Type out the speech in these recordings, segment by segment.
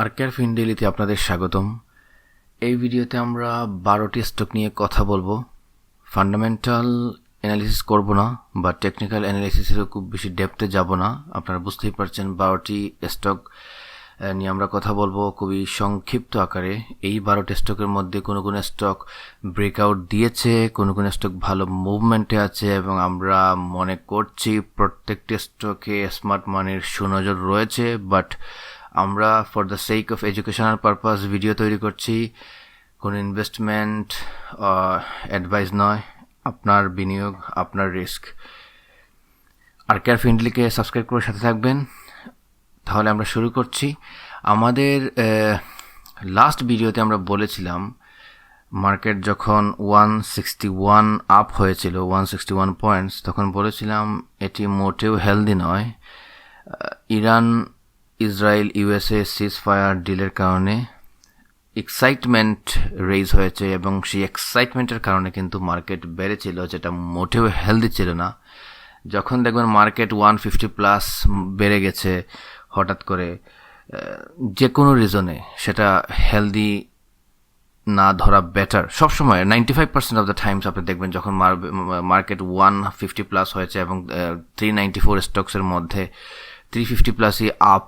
আরকেআর ফিনডেইলিতে আপনাদের স্বাগতম। এই ভিডিওতে আমরা 12টি স্টক নিয়ে কথা বলবো। ফান্ডামেন্টাল অ্যানালিসিস করব না বা টেকনিক্যাল অ্যানালিসিসেরও খুব বেশি ডেপথে যাব না। আপনারা বুঝতেই পারছেন 12টি স্টক নিয়ে আমরা কথা বলবো খুবই সংক্ষিপ্ত আকারে। এই 12টি স্টকের মধ্যে কোনো কোনো স্টক ব্রেকআউট দিয়েছে, কোনো কোনো স্টক ভালো মুভমেন্টে আছে এবং আমরা মনে করছি প্রত্যেকটি স্টকে স্মার্ট মানির সুনজর রয়েছে। বাট আমরা for the sake of educational purpose video তৈরি করছি, কোনো ইনভেস্টমেন্ট অ্যাডভাইস নয়। আপনার বিনিয়োগ, আপনার রিস্ক। আরকেআর ফিনডেইলিকে সাবস্ক্রাইব করে সাথে থাকবেন। তাহলে আমরা শুরু করছি। আমাদের লাস্ট ভিডিওতে আমরা বলেছিলাম মার্কেট যখন 161 আপ হয়েছিল, 161 পয়েন্টস, তখন বলেছিলাম এটি মোটেও হেলদি নয়। Iran Israel USA ceasefire ডিলের কারণে এক্সাইটমেন্ট রেইজ হয়েছে এবং সেই এক্সাইটমেন্টের কারণে কিন্তু মার্কেট বেড়েছিল, যেটা মোটেও হেলদি ছিল না। যখন দেখবেন মার্কেট 150 প্লাস বেড়ে গেছে হঠাৎ করে যে কোনো রিজনে, সেটা হেলদি না ধরা বেটার। সবসময় 95% অফ দ্য টাইমস আপনি দেখবেন যখন মার্কেট 150 প্লাস হয়েছে এবং 394 স্টকসের মধ্যে 350 প্লাসই আপ,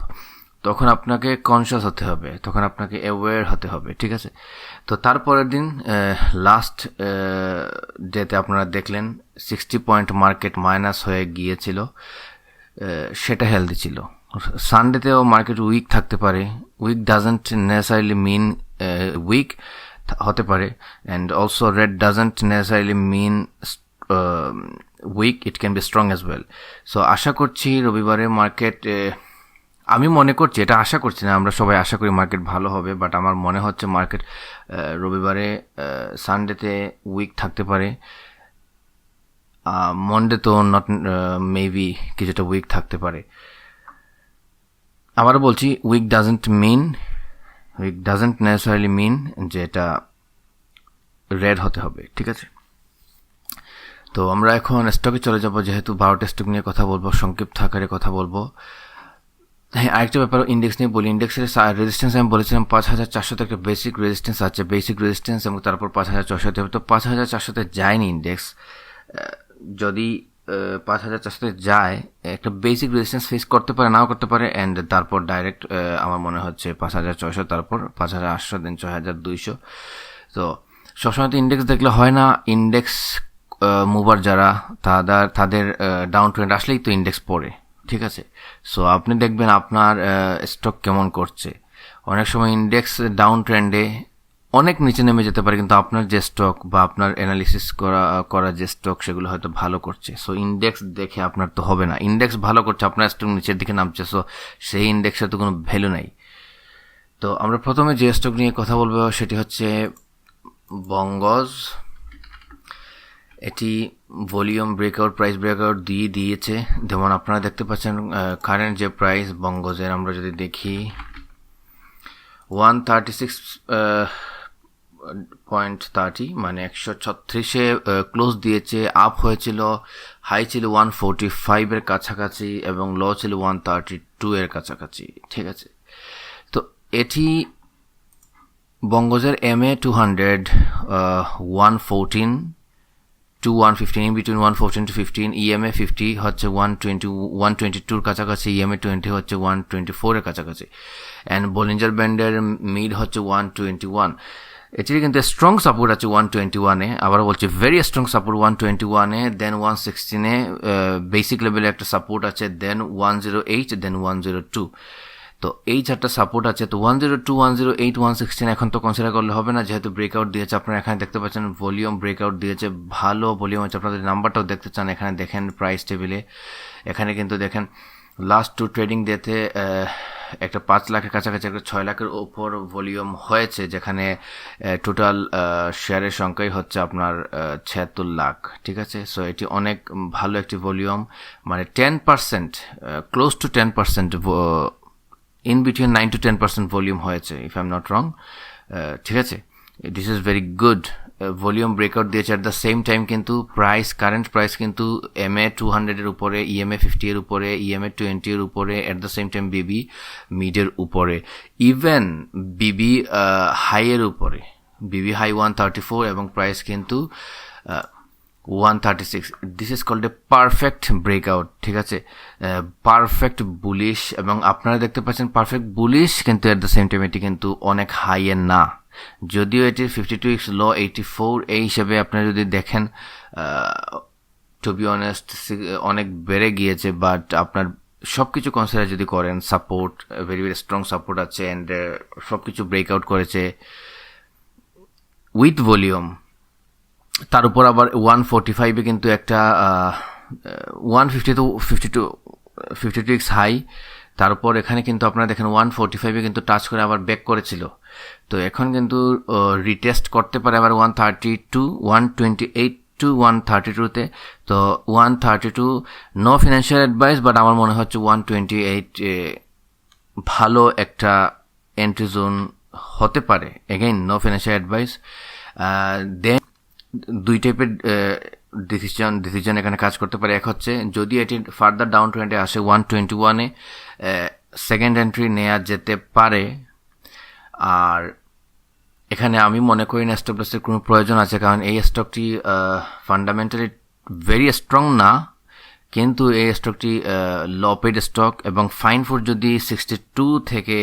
তখন আপনাকে কনসিয়াস হতে হবে, তখন আপনাকে অ্যাওয়্যার হতে হবে, ঠিক আছে? তো তারপরের দিন লাস্ট ডেতে আপনারা দেখলেন 60 পয়েন্ট মার্কেট মাইনাস হয়ে গিয়েছিল, সেটা হেলদি ছিল। সানডেতেও মার্কেট উইক থাকতে পারে। Weak doesn't necessarily mean weak হতে পারে, and also red doesn't necessarily mean weak, it can be strong as well. So আশা করছি রবিবারে মার্কেট, আমি মনে করছি, এটা আশা করছি না, আমরা সবাই আশা করি মার্কেট ভালো হবে, বাট আমার মনে হচ্ছে মার্কেট রবিবারে, সানডেতে উইক থাকতে পারে। মন্ডে তো নট, মেবি কিছুটা উইক থাকতে পারে। আবারও বলছি, উইক ডাজন্ট নেসেসারিলি মিন যে এটা রেড হতে হবে, ঠিক আছে? তো আমরা এখন স্টকে চলে যাব, যেহেতু 12টা স্টক নিয়ে কথা বলবো, সংক্ষিপ্ত আকারে কথা বলবো। হ্যাঁ, আরেকটা ব্যাপার ইন্ডেক্স নিয়ে বলি। ইন্ডেক্সের রেজিস্ট্যান্স আমি বলেছিলাম 5400 একটা বেসিক রেজিস্ট্যান্স আছে, বেসিক রেজিস্ট্যান্স, এবং তারপর 5400 হবে। তো 5400 যায়নি ইন্ডেক্স। যদি 5400 যায়, একটা বেসিক রেজিস্ট্যান্স ফেস করতে পারে, নাও করতে পারে, অ্যান্ড তারপর ডাইরেক্ট আমার মনে হচ্ছে 5600, তারপর 5800, দেন 6200। তো সবসময় তো ইন্ডেক্স দেখলে হয় না। ইন্ডেক্স মুভার যারা, তাদের ডাউন ট্রেন্ড আসলেই তো ইন্ডেক্স পড়ে, ঠিক আছে? সো আপনি দেখবেন আপনার স্টক কেমন করছে। অনেক সময় ইন্ডেক্স ডাউন ট্রেন্ডে অনেক নিচে নেমে যেতে পারে, কিন্তু আপনার যে স্টক বা আপনার অ্যানালিসিস করা যে স্টক, সেগুলো হয়তো ভালো করছে। সো ইন্ডেক্স দেখে আপনার তো হবে না। ইন্ডেক্স ভালো করছে, আপনার স্টক নিচের দিকে নামছে, সো সেই ইন্ডেক্সের তো কোনো ভ্যালু নাই। তো আমরা প্রথমে যে স্টক নিয়ে কথা বলবো সেটি হচ্ছে বঙ্গজ। এটি ভলিউম ব্রেকআউট, প্রাইস ব্রেকআউট দিয়েছে। যেমন আপনারা দেখতে পাচ্ছেন কারেন্ট যে প্রাইস বঙ্গজের, আমরা যদি দেখি 136.30, মানে 136-এ ক্লোজ দিয়েছে। আপ হয়েছিল, হাই ছিল 145-এর কাছাকাছি এবং লো ছিল 132-এর কাছাকাছি, ঠিক আছে? তো এটি বঙ্গজের MA 200 114 to 115, in between 114 to 15, EMA 50 হচ্ছে 122-র কাছাকাছি, EMA 20 হচ্ছে 124-এর কাছাকাছি, অ্যান্ড বলিঞ্জার ব্যান্ডের মিড হচ্ছে 121। এটির কিন্তু স্ট্রং সাপোর্ট আছে 121-এ, আবারও বলছি ভেরি স্ট্রং সাপোর্ট 121-এ, দেন 116-এ বেসিক লেভেলে একটা সাপোর্ট আছে, দেন 108, দেন 102। তো এই চারটা সাপোর্ট আছে। তো 102, 108, 116 এখন তো কনসিডার করলে হবে না, যেহেতু ব্রেকআউট দিয়েছে। আপনারা এখানে দেখতে পাচ্ছেন ভলিউম ব্রেকআউট দিয়েছে, ভালো ভলিউম আছে। আপনাদের নাম্বারটাও দেখতে চান, এখানে দেখেন প্রাইস টেবিলে, এখানে কিন্তু দেখেন লাস্ট 2 ট্রেডিং ডেতে একটা 5 লাখের কাছাকাছি, একটা 6 লাখের ওপর ভলিউম হয়েছে, যেখানে টোটাল শেয়ারের সংখ্যাই হচ্ছে আপনার 76 লাখ, ঠিক আছে? সো এটি অনেক ভালো একটি ভলিউম, মানে 10%, close to 10%, in between 9 to 10% volume হয়েছে, if I am not wrong, ঠিক আছে? This is very good volume breakout দিয়েছে, অ্যাট দ্য সেম টাইম কিন্তু কারেন্ট প্রাইস কিন্তু MA 200-এর উপরে, EMA 50-এর উপরে, EMA 20-এর উপরে, at the same time BB মিডের উপরে, ইভেন BB হাইয়ের উপরে, BB হাই 134 এবং প্রাইস কিন্তু 136. This is called a perfect breakout, ঠিক আছে, পারফেক্ট বুলিশ। এবং আপনারা দেখতে পাচ্ছেন পারফেক্ট বুলিশ, কিন্তু অ্যাট দ্য সেম টাইম এটি কিন্তু অনেক হাইয়ের না, যদিও এটির 52 উইকস লো 84, এই হিসেবে আপনারা যদি দেখেন টু বি অনেস্ট অনেক বেড়ে গিয়েছে, বাট আপনার সব কিছু কনসিডার যদি করেন, support very very strong support আছে, অ্যান্ড সব কিছু ব্রেকআউট করেছে উইথ ভলিউম। তার উপর আবার 145-এ কিন্তু একটা 52 উইকস হাই, তারপর এখানে কিন্তু আপনারা দেখেন 145-এ কিন্তু টাচ করে আবার ব্যাক করেছিল। তো এখন কিন্তু রিটেস্ট করতে পারে আবার 128 টু 132-তে। তো 132 নো ফিনান্সিয়াল অ্যাডভাইস, বাট আমার মনে হচ্ছে 128 ভালো একটা এন্ট্রি জোন হতে পারে। Again no financial advice. Then দুই টাইপের ডিসিশন এখানে কাজ করতে পারে। এক হচ্ছে যদি এটি ফার্দার ডাউন ট্রেন্ডে আসে 121-এ সেকেন্ড এন্ট্রি নেওয়া যেতে পারে, আর এখানে আমি মনে করি না স্টপ লসের কোনো প্রয়োজন আছে, কারণ এই স্টকটি ফান্ডামেন্টালি ভেরি স্ট্রং না, কিন্তু এই স্টকটি লো পেড স্টক, এবং ফাইন ফুড যদি 62 থেকে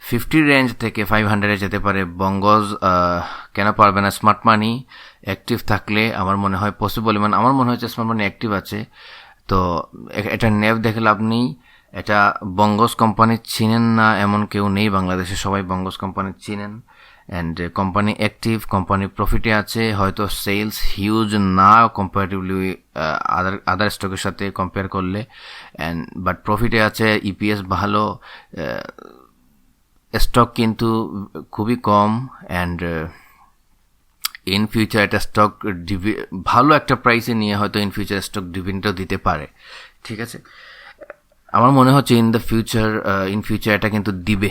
50 রেঞ্জ থেকে 500-এ যেতে পারে, বঙ্গজ কেন পারবে না? স্মার্ট মানি অ্যাক্টিভ থাকলে আমার মনে হয় পসিবল, এবং আমার মনে হচ্ছে স্মার্ট মানি অ্যাক্টিভ আছে। তো এটা নেভ দেখে লাভ নেই, এটা বঙ্গজ কোম্পানি চিনেন না এমন কেউ নেই বাংলাদেশে, সবাই বঙ্গজ কোম্পানি চিনেন, অ্যান্ড কোম্পানি অ্যাক্টিভ, কোম্পানি প্রফিটে আছে, হয়তো সেলস হিউজ না কম্পারেটিভলি আদার স্টকের সাথে কম্পেয়ার করলে, অ্যান্ড বাট প্রফিটে আছে, ইপিএস ভালো, স্টক কিন্তু খুবই কম, অ্যান্ড ইন ফিউচার একটা স্টক ভালো একটা প্রাইসে নিয়ে হয়তো ইন ফিউচার স্টক ডিভিডেন্ডও দিতে পারে, ঠিক আছে। আমার মনে হচ্ছে ইন ফিউচার এটা কিন্তু দিবে,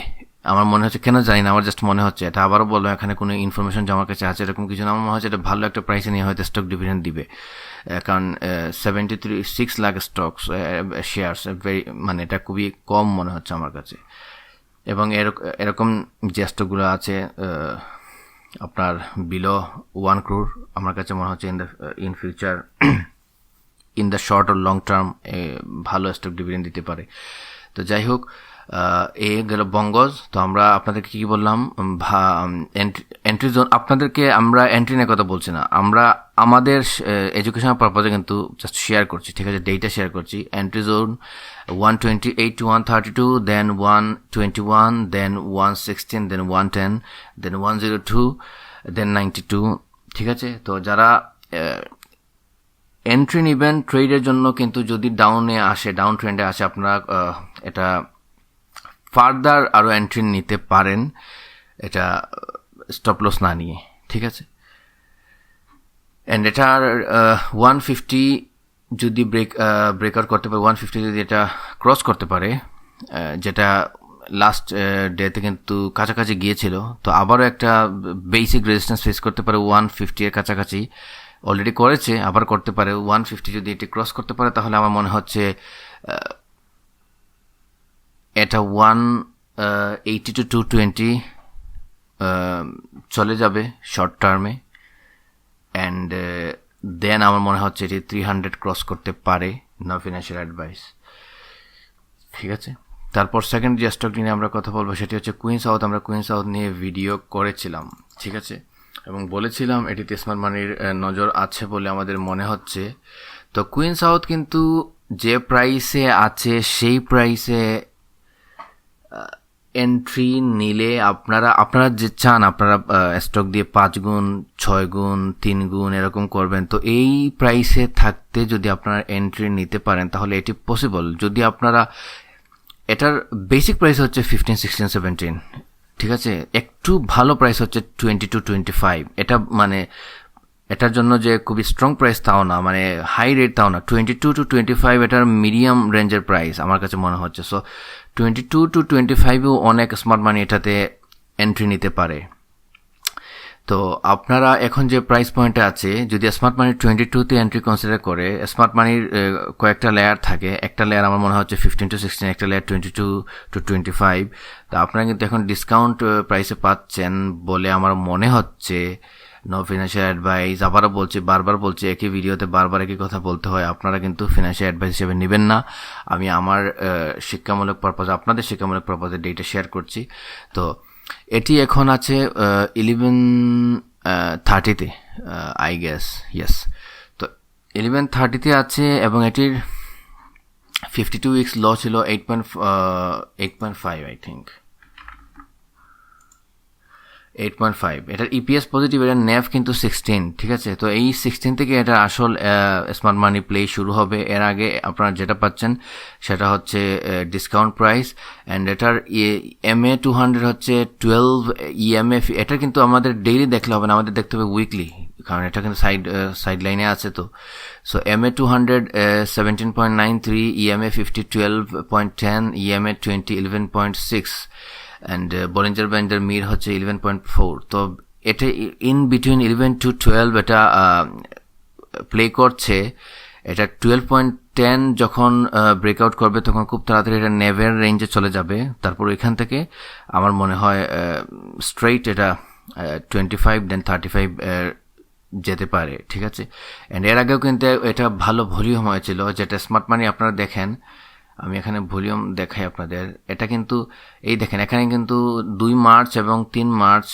আমার মনে হচ্ছে, কেন জানি না, আমার জাস্ট মনে হচ্ছে। এটা আবারও বলবো, এখানে কোনো ইনফরমেশন যে আমার কাছে আছে এরকম কিছু না, আমার মনে হচ্ছে এটা ভালো একটা প্রাইসে নিয়ে হয়তো স্টক ডিভিডেন্ড দিবে, কারণ 6 লাখ স্টকস শেয়ারস মানে এটা খুবই কম মনে হচ্ছে আমার কাছে। এবং এরকম যে স্টকগুলো আছে আপনার বিলো 1 crore, আমার কাছে মনে হচ্ছে in future in the short or long term ভালো স্টক ডিভিডেন্ড দিতে পারে। তো যাই হোক, এ গেল বঙ্গজ। তো আমরা আপনাদেরকে কী বললাম, এন্ট্রি জোন, আপনাদেরকে আমরা এন্ট্রি নিয়ে কথা বলছি না, আমরা আমাদের এডুকেশনাল পারপাজে কিন্তু জাস্ট শেয়ার করছি, ঠিক আছে, ডেটা শেয়ার করছি। এন্ট্রি জোন 128 to 132, দেন 121, দেন 116, দেন 110, দেন 102, দেন 92, ঠিক আছে। তো যারা এন্ট্রি নেবেন ট্রেডের জন্য, কিন্তু যদি ডাউন ট্রেন্ডে আসে, আপনারা এটা ফার্দার আরও এন্ট্রি নিতে পারেন, এটা স্টপ লস না নিয়ে, ঠিক আছে। অ্যান্ড এটার 150 যদি ব্রেকআউট করতে পারে, 150 যদি এটা ক্রস করতে পারে, যেটা লাস্ট ডেতে কিন্তু কাছাকাছি গিয়েছিল, তো আবারও একটা বেসিক রেজিস্ট্যান্স ফেস করতে পারে 150-এর কাছাকাছি, অলরেডি করেছে, আবার করতে পারে। 150 যদি এটি ক্রস করতে পারে, তাহলে আমার মনে হচ্ছে এটা 180 to 220 চলে যাবে শর্ট টার্মে, অ্যান্ড দেন আমার মনে হচ্ছে এটি 300 ক্রস করতে পারে, নো ফিনান্সিয়াল অ্যাডভাইস, ঠিক আছে। তারপর সেকেন্ড যে স্টকটি নিয়ে আমরা কথা বলবো সেটি হচ্ছে কুইন সাউথ। আমরা কুইন সাউথ নিয়ে ভিডিও করেছিলাম, ঠিক আছে, এবং বলেছিলাম এটিতে স্মার্ট মানির নজর আছে বলে আমাদের মনে হচ্ছে। তো কুইন সাউথ কিন্তু যে প্রাইসে আছে সেই প্রাইসে এন্ট্রি নিলে আপনারা যে চান, আপনারা স্টক দিয়ে 5 গুণ 6 গুণ 3 গুণ এরকম করবেন, তো এই প্রাইসে থাকতে যদি আপনারা এন্ট্রি নিতে পারেন তাহলে এটি পসিবল। যদি আপনারা, এটার বেসিক প্রাইস হচ্ছে 15, 16, 17, ঠিক আছে, একটু ভালো প্রাইস হচ্ছে 20 to 25, এটা মানে এটার জন্য যে খুবই স্ট্রং প্রাইস তাও না, মানে হাই রেট তাও না, 22 to 25 এটার মিডিয়াম রেঞ্জের প্রাইস আমার কাছে মনে হচ্ছে। সো 22 to 25-ও অনেক স্মার্ট মানি এটাতে এন্ট্রি নিতে পারে। তো আপনারা এখন যে প্রাইস পয়েন্টে আছে, যদি স্মার্ট মানি 22-তে এন্ট্রি কনসিডার করে, স্মার্ট মানির কয়েকটা লেয়ার থাকে, একটা লেয়ার আমার মনে হচ্ছে 15-16, একটা লেয়ার 22-25। তো আপনারা কিন্তু এখন ডিসকাউন্ট প্রাইসে পাচ্ছেন বলে আমার মনে হচ্ছে। নো ফিনান্সিয়াল অ্যাডভাইস, আবারও বলছি, বারবার বলছি, একই ভিডিওতে বারবার একই কথা বলতে হয়। আপনারা কিন্তু ফিনান্সিয়াল অ্যাডভাইস হিসেবে নেবেন না। আমি আমার শিক্ষামূলক পারপাজে, আপনাদের শিক্ষামূলক পারপাজে ডেটা শেয়ার করছি। তো এটি এখন আছে 1130-তে, আই গেস, ইয়েস। তো 1130-তে আছে এবং এটির 52 উইকস ল ছিল 8.5, আই থিঙ্ক 8.5। এটার ইপিএস পজিটিভ, এটার ন্যাভ কিন্তু 16, ঠিক আছে। তো এই 16 থেকে এটার আসল স্মার্ট মানি প্লে শুরু হবে। এর আগে আপনারা যেটা পাচ্ছেন সেটা হচ্ছে ডিসকাউন্ট প্রাইস, অ্যান্ড এটার MA 200 হচ্ছে 12 EMF। এটা কিন্তু আমাদের ডেইলি দেখলে হবে না, আমাদের দেখতে হবে উইকলি, কারণ এটা কিন্তু সাইড লাইনে আছে। তো so MA 200 17.93, EMA 50 12.10, EMA 20 11.6, and Bollinger ব্যান্ডের মির হচ্ছে 11.4। তো এটা ইন বিটুইন 11 to 12 এটা প্লে করছে। এটা 12.10 যখন ব্রেকআউট করবে তখন খুব তাড়াতাড়ি এটা নেভের রেঞ্জে চলে যাবে। তারপর এখান থেকে আমার মনে হয় স্ট্রেইট এটা 25 দেন 35 যেতে পারে, ঠিক আছে। অ্যান্ড এর আগেও কিন্তু এটা ভালো ভলিউম হয়েছিল, যেটা স্মার্ট মানি আপনারা দেখেন। আমি এখানে ভলিউম দেখাই আপনাদের। এটা কিন্তু এই দেখেন, এখানে কিন্তু 2 মার্চ এবং 3 মার্চ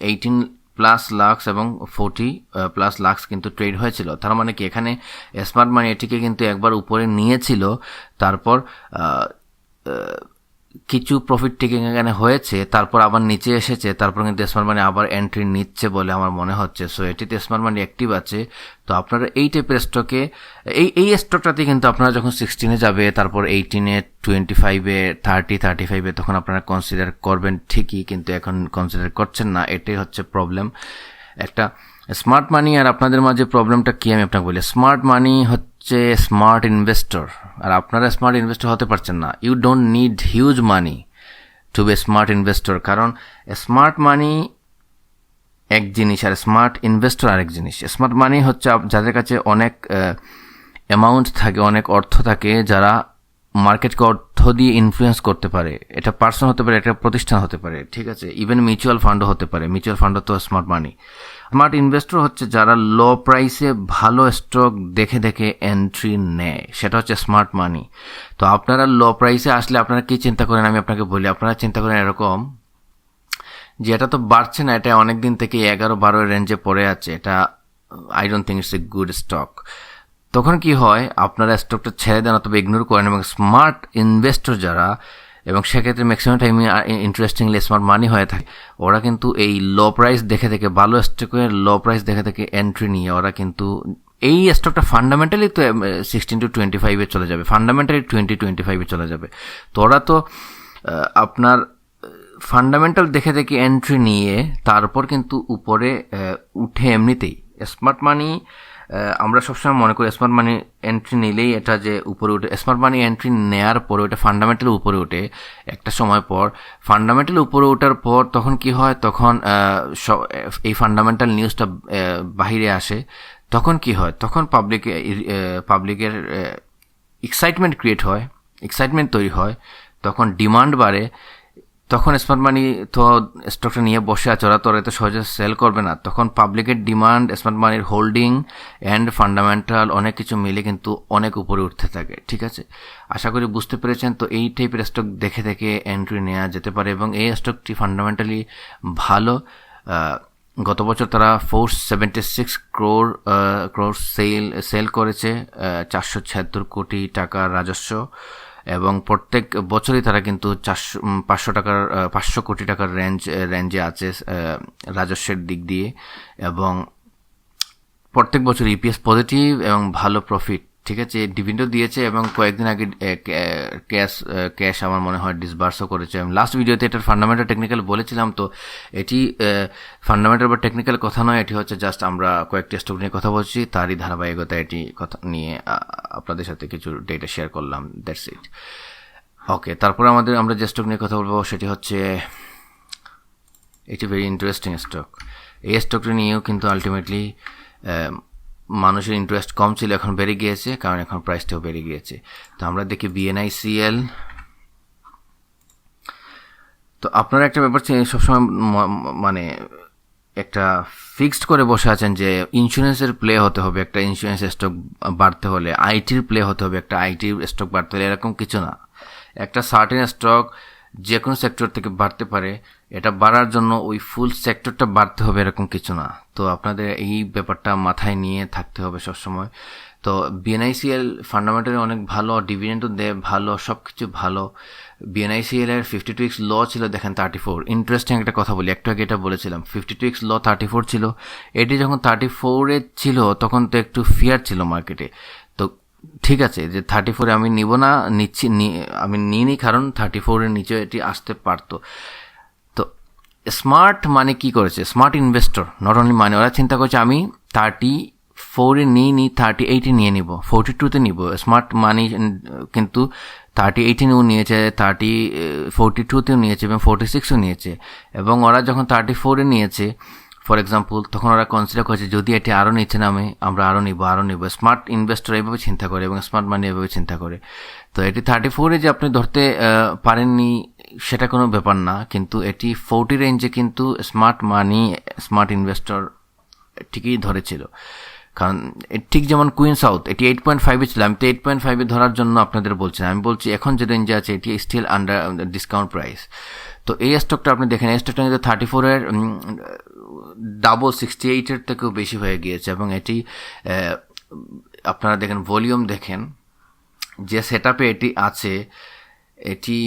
18 প্লাস লাক্স এবং 40 প্লাস লাক্স কিন্তু ট্রেড হয়েছিল। তার মানে কি, এখানে স্মার্ট মানি এটিকে কিন্তু একবার উপরে নিয়েছিল, তারপর কিছু প্রফিট টেকিং এখানে হয়েছে, তারপর আবার নিচে এসেছে, তারপর কিন্তু স্মার্ট মানি আবার এন্ট্রি নিচ্ছে বলে আমার মনে হচ্ছে। সো এটিতে স্মার্ট মানি অ্যাক্টিভ আছে। তো আপনারা এই টাইপের স্টকে, এই স্টকটাতে কিন্তু আপনারা যখন 16-এ যাবে, তারপর 18-এ 25-এ 35-এ তখন আপনারা কনসিডার করবেন ঠিকই, কিন্তু এখন কনসিডার করছেন না। এটাই হচ্ছে প্রবলেম একটা। স্মার্ট মানি আর আপনাদের মাঝে প্রবলেমটা কি আমি আপনাকে বলি। স্মার্ট মানি হচ্ছে স্মার্ট ইনভেস্টর, আর আপনারা স্মার্ট ইনভেস্টর হতে পারছেন না। You don't need huge money to be smart investor, কারণ স্মার্ট মানি এক জিনিস আর স্মার্ট ইনভেস্টর আরেক জিনিস। স্মার্ট মানি হচ্ছে যাদের কাছে অনেক অ্যামাউন্ট থাকে, অনেক অর্থ থাকে, যারা মার্কেটকে অর্থ দিয়ে ইনফ্লুয়েন্স করতে পারে। এটা পার্সন হতে পারে, এটা প্রতিষ্ঠান হতে পারে, ঠিক আছে। ইভেন মিউচুয়াল ফান্ডও হতে পারে। মিউচুয়াল ফান্ডও তো স্মার্ট মানি। স্মার্ট ইনভেস্টর হচ্ছে যারা লো প্রাইসে ভালো স্টক দেখে দেখে এন্ট্রি নেয়, সেটা হচ্ছে স্মার্ট মানি। তো আপনারা লো প্রাইসে আসলে আপনারা কি চিন্তা করেন আমি আপনাকে বলি। আপনারা চিন্তা করেন এরকম যে এটা তো বাড়ছে না, এটা অনেক দিন থেকে 11-12 রেঞ্জে পড়ে আছে, এটা I don't think it's a good stock. তখন কি হয়, আপনারা স্টকটা ছেড়ে দেন অথবা ইগনোর করেন, এবং স্মার্ট ইনভেস্টর যারা, এবং সেক্ষেত্রে ম্যাক্সিমাম টাইম ইন্টারেস্টিংলি স্মার্ট মানি হয়ে থাকে, ওরা কিন্তু এই লো প্রাইস দেখে দেখে, ভালো স্টকের লো প্রাইস দেখে দেখে এন্ট্রি নিয়ে ওরা কিন্তু এই স্টকটা ফান্ডামেন্টালি তো 16-25-এ চলে যাবে, ফান্ডামেন্টালি 20-25-এ চলে যাবে। তো ওরা তো আপনার ফান্ডামেন্টাল দেখে দেখে এন্ট্রি নিয়ে তারপর কিন্তু উপরে উঠে এমনিতেই। স্মার্ট মানি আমরা সবসময় মনে করি স্মার্ট মানি এন্ট্রি নিলেই এটা যে উপরে উঠে। স্মার্ট মানি এন্ট্রি নেওয়ার পরে ওটা ফান্ডামেন্টালি উপরে ওঠে একটা সময় পর। ফান্ডামেন্টালি উপরে ওঠার পর তখন কি হয়, তখন এই ফান্ডামেন্টাল নিউজটা বাহিরে আসে। তখন কি হয়, তখন পাবলিকের এক্সাইটমেন্ট ক্রিয়েট হয়, এক্সাইটমেন্ট তৈরি হয়, তখন ডিমান্ড বাড়ে। তখন স্মার্ট মানি তো স্টকটা নিয়ে বসে আছে, ওরা তো এত সহজে সেল করবে না। তখন পাবলিকের ডিমান্ড, স্মার্ট মানির হোল্ডিং অ্যান্ড ফান্ডামেন্টাল অনেক কিছু মিলে কিন্তু অনেক উপরে উঠতে থাকে, ঠিক আছে। আশা করি বুঝতে পেরেছেন। তো এই টাইপের স্টক দেখে দেখে এন্ট্রি নেওয়া যেতে পারে, এবং এই স্টকটি ফান্ডামেন্টালি ভালো। গত বছর তারা 476 ক্রোর সেল করেছে, 476 কোটি টাকার রাজস্ব, এবং প্রত্যেক বছরই তারা কিন্তু 500 কোটি টাকার রেঞ্জে আছে রাজস্বের দিক দিয়ে, এবং প্রত্যেক বছর ইপিএস পজিটিভ এবং ভালো প্রফিট, ঠিক আছে। ডিভিডেন্ডও দিয়েছে, এবং কয়েকদিন আগে ক্যাশ আমার মনে হয় ডিসবার্সও করেছে। আমি লাস্ট ভিডিওতে এটার ফান্ডামেন্টাল টেকনিক্যাল বলেছিলাম। তো এটি ফান্ডামেন্টাল বা টেকনিক্যাল কথা নয়, এটি হচ্ছে জাস্ট আমরা কয়েকটি স্টক নিয়ে কথা বলছি, তারই ধারাবাহিকতা এটি কথা নিয়ে আপনাদের সাথে কিছু ডেটা শেয়ার করলাম, দ্যাটস ইট। ওকে, তারপরে আমরা যে স্টক নিয়ে কথা বলবো সেটি হচ্ছে এটি ভেরি ইন্টারেস্টিং স্টক। এই স্টকটা নিয়েও কিন্তু আলটিমেটলি মানুষের ইন্টারেস্ট কম ছিল, এখন বেড়ে গিয়েছে, কারণ এখন প্রাইসটাও বেড়ে গিয়েছে। তো আমরা দেখি BNICL। তো আপনারা একটা ব্যাপার সবসময় মানে একটা ফিক্সড করে বসে আছেন যে ইন্স্যুরেন্সের প্লে হতে হবে, একটা ইন্স্যুরেন্স স্টক বাড়তে হলে, আইটির প্লে হতে হবে, একটা আইটির স্টক বাড়তে হলে, এরকম কিছু না। একটা সার্টেন স্টক যে কোনো সেক্টর থেকে বাড়তে পারে, এটা বাড়ার জন্য ওই ফুল সেক্টরটা বাড়তে হবে এরকম কিছু না। তো আপনাদের এই ব্যাপারটা মাথায় নিয়ে থাকতে হবে সবসময়। তো BNICL ফান্ডামেন্টালি অনেক ভালো, ডিভিডেন্ডও দেয় ভালো, সব কিছু ভালো। BNICL এর 52x ল ছিল দেখেন 34। ইন্টারেস্টিং একটা কথা বলি, একটু আগে এটা বলেছিলাম 52x ল 34 ছিল। এটি যখন 34-এ ছিল তখন তো একটু ফিয়ার ছিল মার্কেটে। তো ঠিক আছে যে 34-এ আমি নিব না, আমি নিইনি, কারণ 34-এর নিচে এটি আসতে পারতো। তো স্মার্ট মানে কি করেছে, স্মার্ট ইনভেস্টর, নট অনলি মানে, ওরা চিন্তা করছে আমি 34-এ নিই 38-এ নিয়ে নিব, 42-তে নিব। স্মার্ট মানি কিন্তু 38-এ নিয়েছে, 42-তেও নিয়েছে এবং 46-ও নিয়েছে। এবং ওরা যখন 34-এ নিয়েছে ফর এক্সাম্পল, তখন ওরা কনসিডার করেছে যদি এটি আরও নিচে নামে আমরা আরও নিব। স্মার্ট ইনভেস্টর এভাবে চিন্তা করে এবং স্মার্ট মানি এভাবে চিন্তা করে। তো এটি 34-এ যে আপনি ধরতে পারেননি সেটা কোনো ব্যাপার না, কিন্তু এটি 40 রেঞ্জে কিন্তু স্মার্ট মানি, স্মার্ট ইনভেস্টর ঠিকই ধরেছিল। কারণ ঠিক যেমন কুইন সাউথ, এটি 8.5-এ ছিল, আমি তো 8.5-এ ধরার জন্য আপনাদের বলছি না, আমি বলছি এখন যে রেঞ্জে আছে এটি স্টিল আন্ডার ডিসকাউন্ট প্রাইস। তো এই স্টকটা আপনি দেখেন, এই স্টকটা কিন্তু 34-এর ডাবল 68-এর থেকেও বেশি হয়ে গিয়েছে। এবং এটি আপনারা দেখেন, ভলিউম দেখেন, যে সেট আপে এটি আছে, এটি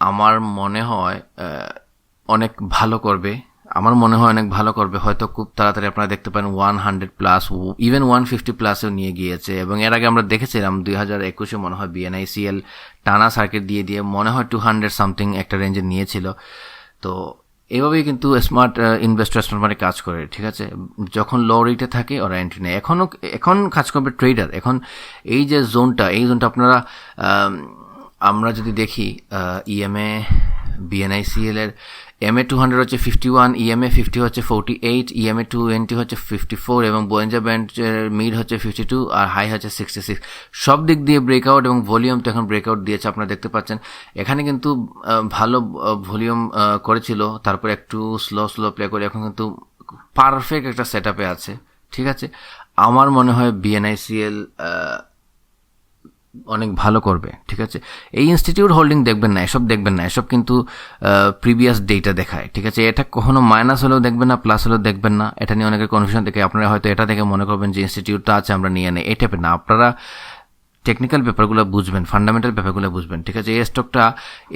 আমার মনে হয় অনেক ভালো করবে, হয়তো খুব তাড়াতাড়ি আপনারা দেখতে পারেন 100+, ইভেন 150+-এও নিয়ে গিয়েছে। এবং এর আগে আমরা দেখেছিলাম 2021-এ মনে হয় BNICL টানা সার্কিট দিয়ে মনে হয় 200 সামথিং একটা রেঞ্জে নিয়েছিল। তো এভাবেই কিন্তু স্মার্ট ইনভেস্টর স্মার্ট মানে কাজ করে, ঠিক আছে। যখন লো রেটে থাকে ওরা এন্ট্রি নেয়, এখন কাজ করবে ট্রেডার। এখন এই যে জোনটা আপনারা আমরা যদি দেখি EMA BNICL এর MA 200 হচ্ছে 51, EMA 50 হচ্ছে 48, EMA 220 হচ্ছে 54 এবং বোয়েঞ্জার ব্যান্ডের মিড হচ্ছে 52 আর হাই হচ্ছে 66। সব দিক দিয়ে ব্রেকআউট এবং ভলিউম তো এখন ব্রেকআউট দিয়েছে, আপনারা দেখতে পাচ্ছেন। এখানে কিন্তু ভালো ভলিউম করেছিল, তারপর একটু স্লো প্লে করে এখন কিন্তু পারফেক্ট একটা সেট আপে আছে, ঠিক আছে। আমার মনে হয় BNICL অনেক ভালো করবে, ঠিক আছে। এই ইনস্টিটিউট হোল্ডিং দেখবেন না, এসব কিন্তু প্রিভিয়াস ডেটা দেখায়, ঠিক আছে। এটা কখনো মাইনাস হলেও দেখবেন না, প্লাস হলেও দেখবেন না। এটা নিয়ে অনেকের কনফিউশন থেকে আপনারা হয়তো এটা থেকে মনে করবেন যে ইনস্টিটিউটটা আছে আমরা নিয়ে নেই, এই টাইপের না। আপনারা টেকনিক্যাল ব্যাপারগুলো বুঝবেন, ফান্ডামেন্টাল ব্যাপারগুলো বুঝবেন, ঠিক আছে। এই স্টকটা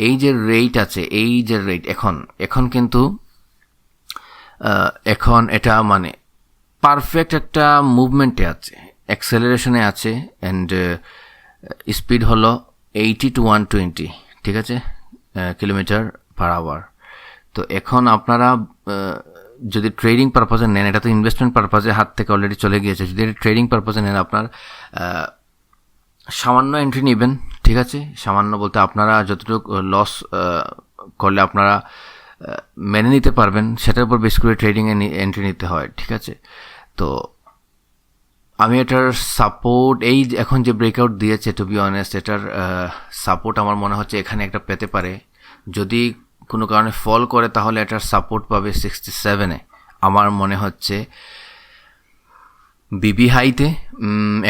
এই যে রেট আছে, এখন কিন্তু এখন এটা মানে পারফেক্ট একটা মুভমেন্টে আছে, অ্যাক্সেলারেশনে আছে, অ্যান্ড স্পিড হলো 80 to 120, ঠিক আছে, km/h। তো এখন আপনারা যদি ট্রেডিং পারপাসে নেন, এটা তো ইনভেস্টমেন্ট পারপাসে হাত থেকে অলরেডি চলে গিয়েছে, যদি এটা ট্রেডিং পারপাসে নেন আপনার সামান্য এন্ট্রি নেবেন, ঠিক আছে। সামান্য বলতে আপনারা যতটুকু লস করলে আপনারা মেনে নিতে পারবেন, সেটার উপর বেশ করে ট্রেডিংয়ে এন্ট্রি নিতে হয়, ঠিক আছে। তো আমি এটার সাপোর্ট, এই এখন যে ব্রেকআউট দিয়েছে, টু বি অনেস্ট এটার সাপোর্ট আমার মনে হচ্ছে এখানে একটা পেতে পারে। যদি কোনো কারণে ফল করে তাহলে এটার সাপোর্ট পাবে 67-এ, আমার মনে হচ্ছে বিবি হাইতে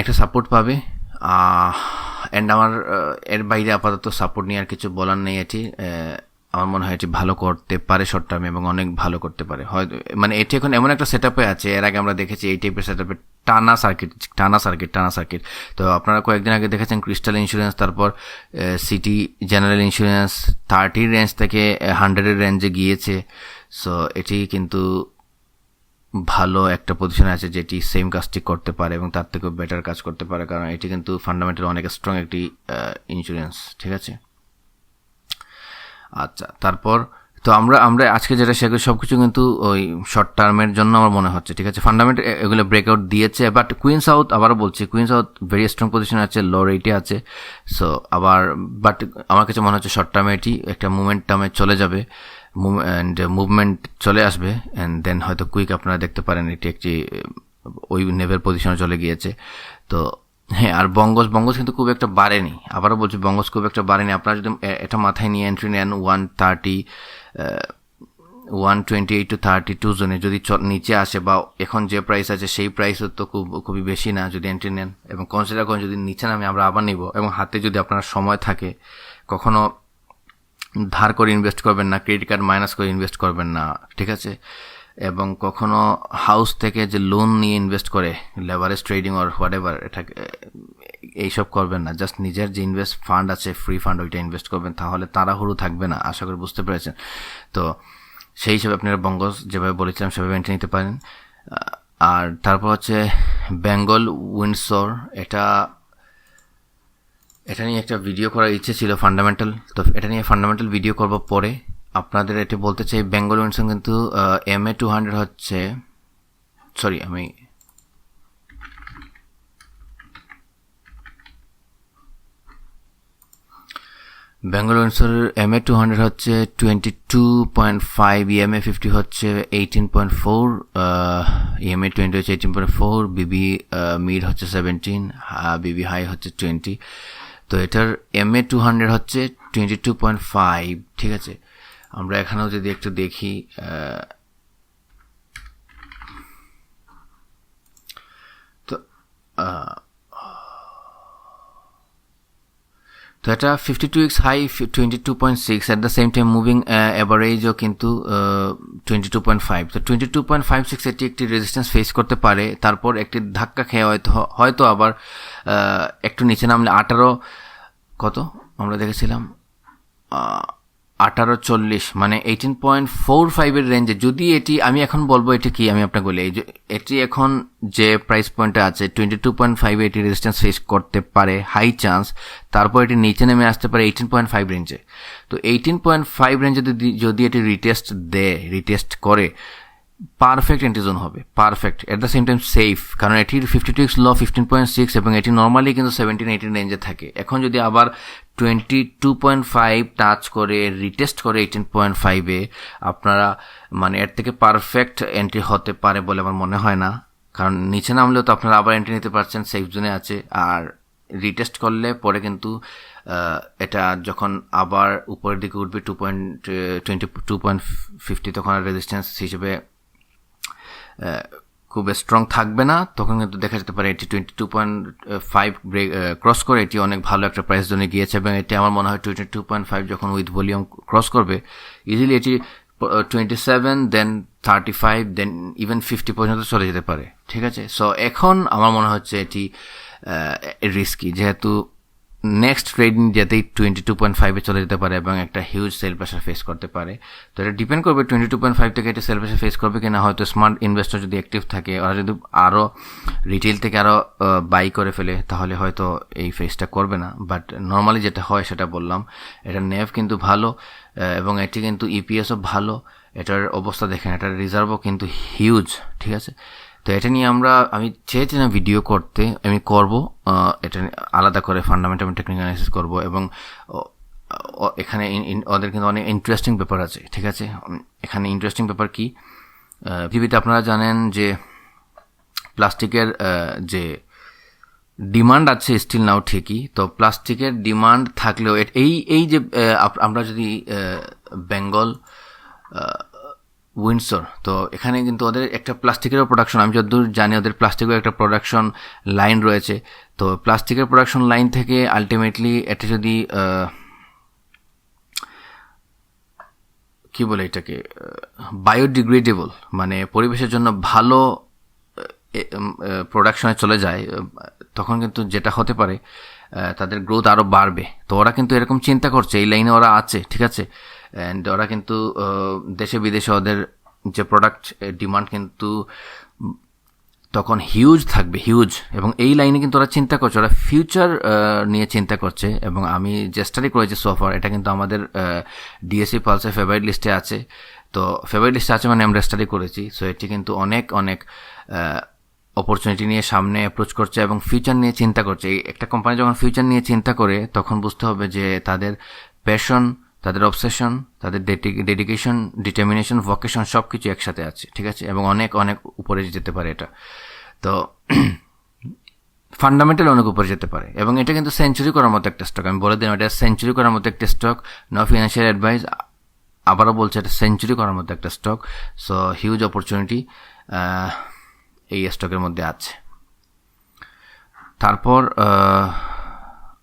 একটা সাপোর্ট পাবে। অ্যান্ড আমার এর বাইরে আপাতত সাপোর্ট নিয়ে আর কিছু বলার নেই। এটি আমার মনে হয় এটি ভালো করতে পারে শর্ট টার্মে এবং অনেক ভালো করতে পারে। হয়তো মানে এটি এখন এমন একটা সেট আপে আছে, এর আগে আমরা দেখেছি এই টাইপের সেট আপে টানা সার্কিট। তো আপনারা কয়েকদিন আগে দেখেছেন ক্রিস্টাল ইন্স্যুরেন্স, তারপর সিটি জেনারেল ইন্স্যুরেন্স 30 রেঞ্জ থেকে 100-এর রেঞ্জে গিয়েছে। সো এটি কিন্তু ভালো একটা পজিশনে আছে যেটি সেম কাজটি করতে পারে এবং তার থেকেও বেটার কাজ করতে পারে, কারণ এটি কিন্তু ফান্ডামেন্টাল অনেক স্ট্রং একটি ইন্স্যুরেন্স, ঠিক আছে। আচ্ছা, তারপর তো আমরা আজকে যেটা সেগুলো সব কিছু কিন্তু ওই শর্ট টার্মের জন্য আমার মনে হচ্ছে, ঠিক আছে। ফান্ডামেন্টাল এগুলো ব্রেকআউট দিয়েছে, বাট কুইন সাউথ আবারও বলছি, কুইন সাউথ ভেরি স্ট্রং পজিশনে আছে, লো রেটে আছে। সো আবার বাট আমার কাছে মনে হচ্ছে শর্ট টার্মে এটি একটা মোমেন্টামে চলে যাবে। অ্যান্ড মুভমেন্ট চলে আসবে, অ্যান্ড দেন হয়তো কুইক আপনারা দেখতে পারেন এটি একটি ওই নেভের পজিশনে চলে গিয়েছে। তো হ্যাঁ, আর বঙ্গজ কিন্তু খুব একটা বাড়েনি, আবারও বলছি বঙ্গজ খুব একটা বাড়েনি। আপনারা যদি এটা মাথায় নিয়ে এন্ট্রি নেন 128 to 32 জোনে যদি নিচে আসে, বা এখন যে প্রাইস আছে সেই প্রাইসও তো খুবই বেশি না যদি এন্ট্রি নেন, এবং কনসিডার করেন যদি নিচে নামে আমরা আবার নিব, এবং হাতে যদি আপনার সময় থাকে, কখনো ধার করে ইনভেস্ট করবেন না, ক্রেডিট কার্ড মাইনাস করে ইনভেস্ট করবেন না, ঠিক আছে, এবং কখনো হাউস থেকে যে লোন নিয়ে ইনভেস্ট করে leverage trading or what ever, এটা এইসব করবেন না। জাস্ট নিজের যে ইনভেস্ট ফান্ড আছে, ফ্রি ফান্ড, ওইটা ইনভেস্ট করবেন, তাহলে তাড়াহুড়ো থাকবে না, আশা করি বুঝতে পেরেছেন। তো সেই হিসাবে আপনারা বঙ্গজ যেভাবে বলেছিলাম সেভাবে এন্ট্রি নিতে পারেন। আর তারপর হচ্ছে বেঙ্গল উইন্ডসর, এটা নিয়ে একটা ভিডিও করার ইচ্ছে ছিল ফান্ডামেন্টাল, তো এটা নিয়ে ফান্ডামেন্টাল ভিডিও করবো পরে। আপনাদের এটি বলতে চাই, বেঙ্গল উইন্ডসর কিন্তু MA200 হচ্ছে, সরি আমি বেঙ্গল উইন্ডসর MA200 হচ্ছে 22.5, EMA50 হচ্ছে 18.4, EMA20 হচ্ছে 18.4, BB মিড হচ্ছে 17, BB হাই হচ্ছে 20। তো এটার MA200 হচ্ছে 22.5, ঠিক আছে। আমরা এখানেও যদি একটু দেখি, তো এটা 52 weeks high 22.6, at the same time moving অ্যাভারেজও কিন্তু 22.5। তো 22.56 এটি একটি রেজিস্ট্যান্স ফেস করতে পারে, তারপর একটি ধাক্কা খেয়ে হয়তো আবার একটু নিচে নামলে 18 কত আমরা দেখেছিলাম 1840, মানে 18.45 এর রেঞ্জে যদি এটি, আমি এখন বলবো এটি কি, আমি আপনাকে বলি এটি এখন যে প্রাইস পয়েন্টে আছে 22.5 এটি রেজিস্ট্যান্স ফেস করতে পারে, হাই চান্স। তারপর এটি নিচে নেমে আসতে পারে 18.5 রেঞ্জে। তো 18.5 রেঞ্জে যদি এটি রিটেস্ট করে, পারফেক্ট এন্ট্রি জোন হবে, perfect, at the same time safe, কারণ এটির 52 weeks লো 15.6, এবং এটি নর্মালি কিন্তু 17-18 রেঞ্জে থাকে। এখন যদি আবার 22.5 টাচ করে রিটেস্ট করে 18.5-এ, আপনারা মানে এর থেকে পারফেক্ট এন্ট্রি হতে পারে বলে আমার মনে হয় না, কারণ নিচে নামলেও তো আপনারা আবার এন্ট্রি নিতে পারছেন, সেফ জোনে আছে। আর রিটেস্ট করলে পরে কিন্তু এটা যখন আবার উপরের দিকে উঠবে 2.50, তখন আর রেজিস্ট্যান্স হিসেবে খুব স্ট্রং থাকবে না, তখন কিন্তু দেখা যেতে পারে এটি 22.5 ব্রেক ক্রস করে এটি অনেক ভালো একটা প্রাইস জোনে গিয়েছে, এবং এটি আমার মনে হয় 22.5 যখন উইথ ভলিউম ক্রস করবে, ইজিলি এটি 27, দেন 35, দেন ইভেন 50 পর্যন্ত চলে যেতে পারে, ঠিক আছে। সো এখন আমার মনে হচ্ছে এটি রিস্কি, যেহেতু নেক্সট ট্রেডিং যেতেই 22.5-এ চলে যেতে পারে এবং একটা হিউজ সেল প্রেশার ফেস করতে পারে। তো এটা ডিপেন্ড করবে 22.5 থেকে এটা সেল প্রেশার ফেস করবে কিনা। হয়তো স্মার্ট ইনভেস্টর যদি অ্যাক্টিভ থাকে, ওরা যদি আরও রিটেল থেকে আরও বাই করে ফেলে, তাহলে হয়তো এই ফেসটা করবে না। বাট নর্মালি যেটা হয় সেটা বললাম, এটা নেভ কিন্তু ভালো, এবং এটি কিন্তু ইপিএসও ভালো। এটার অবস্থা দেখেন, এটার রিজার্ভও কিন্তু হিউজ, ঠিক আছে। তো এটা নিয়ে আমি চেয়েছি না ভিডিও করতে, আমি করব, এটা আলাদা করে ফান্ডামেন্টাল টেকনিক্যাল অ্যানালাইসিস করব, এবং এখানে ওদের কিন্তু অনেক ইন্টারেস্টিং ব্যাপার আছে, ঠিক আছে। এখানে ইন্টারেস্টিং ব্যাপার কি, পৃথিবীতে আপনারা জানেন যে প্লাস্টিকের যে ডিমান্ড আছে স্টিল নাও ঠিকই। তো প্লাস্টিকের ডিমান্ড থাকলেও এই যে আমরা যদি বেঙ্গল উইন্ডসর, তো এখানে কিন্তু ওদের একটা প্লাস্টিকেরও প্রোডাকশন, আমি যতদূর জানি ওদের প্লাস্টিকের একটা প্রোডাকশন লাইন রয়েছে। তো প্লাস্টিকের প্রোডাকশন লাইন থেকে আলটিমেটলি এটা যদি কি বলে এটাকে বায়োডিগ্রেডেবল, মানে পরিবেশের জন্য ভালো প্রোডাকশনে চলে যায়, তখন কিন্তু যেটা হতে পারে তাদের গ্রোথ আরও বাড়বে। তো ওরা কিন্তু এরকম চিন্তা করছে, এই লাইনে ওরা আছে, ঠিক আছে। অ্যান্ড ওরা কিন্তু দেশে বিদেশে ওদের যে প্রোডাক্ট ডিমান্ড কিন্তু তখন হিউজ থাকবে, হিউজ। এবং এই লাইনে কিন্তু ওরা চিন্তা করছে, ওরা ফিউচার নিয়ে চিন্তা করছে। এবং আমি যে স্টাডি করেছি সোফার, এটা কিন্তু আমাদের ডিএসসি পালসের ফেভারিট লিস্টে আছে। তো ফেভারিট লিস্টে আছে মানে আমরা স্টাডি করেছি। সো এটি কিন্তু অনেক অনেক অপরচুনিটি নিয়ে সামনে অ্যাপ্রোচ করছে এবং ফিউচার নিয়ে চিন্তা করছে। একটা কোম্পানি যখন ফিউচার নিয়ে চিন্তা করে, তখন বুঝতে হবে যে তাদের প্যাশন, তাদের অবসেশন, তাদের ডেডিকেশন, ডিটারমিনেশন, ভোকেশন সব কিছু একসাথে আছে, ঠিক আছে, এবং অনেক অনেক উপরে যেতে পারে এটা। তো ফান্ডামেন্টাল অনেক উপরে যেতে পারে, এবং এটা কিন্তু সেঞ্চুরি করার মতো একটা স্টক। আমি বলে দিলাম এটা সেঞ্চুরি করার মতো একটা স্টক, নো ফিনান্সিয়াল অ্যাডভাইস। আবারও বলছে এটা সেঞ্চুরি করার মতো একটা স্টক। সো হিউজ অপরচুনিটি এই স্টকের মধ্যে আছে। তারপর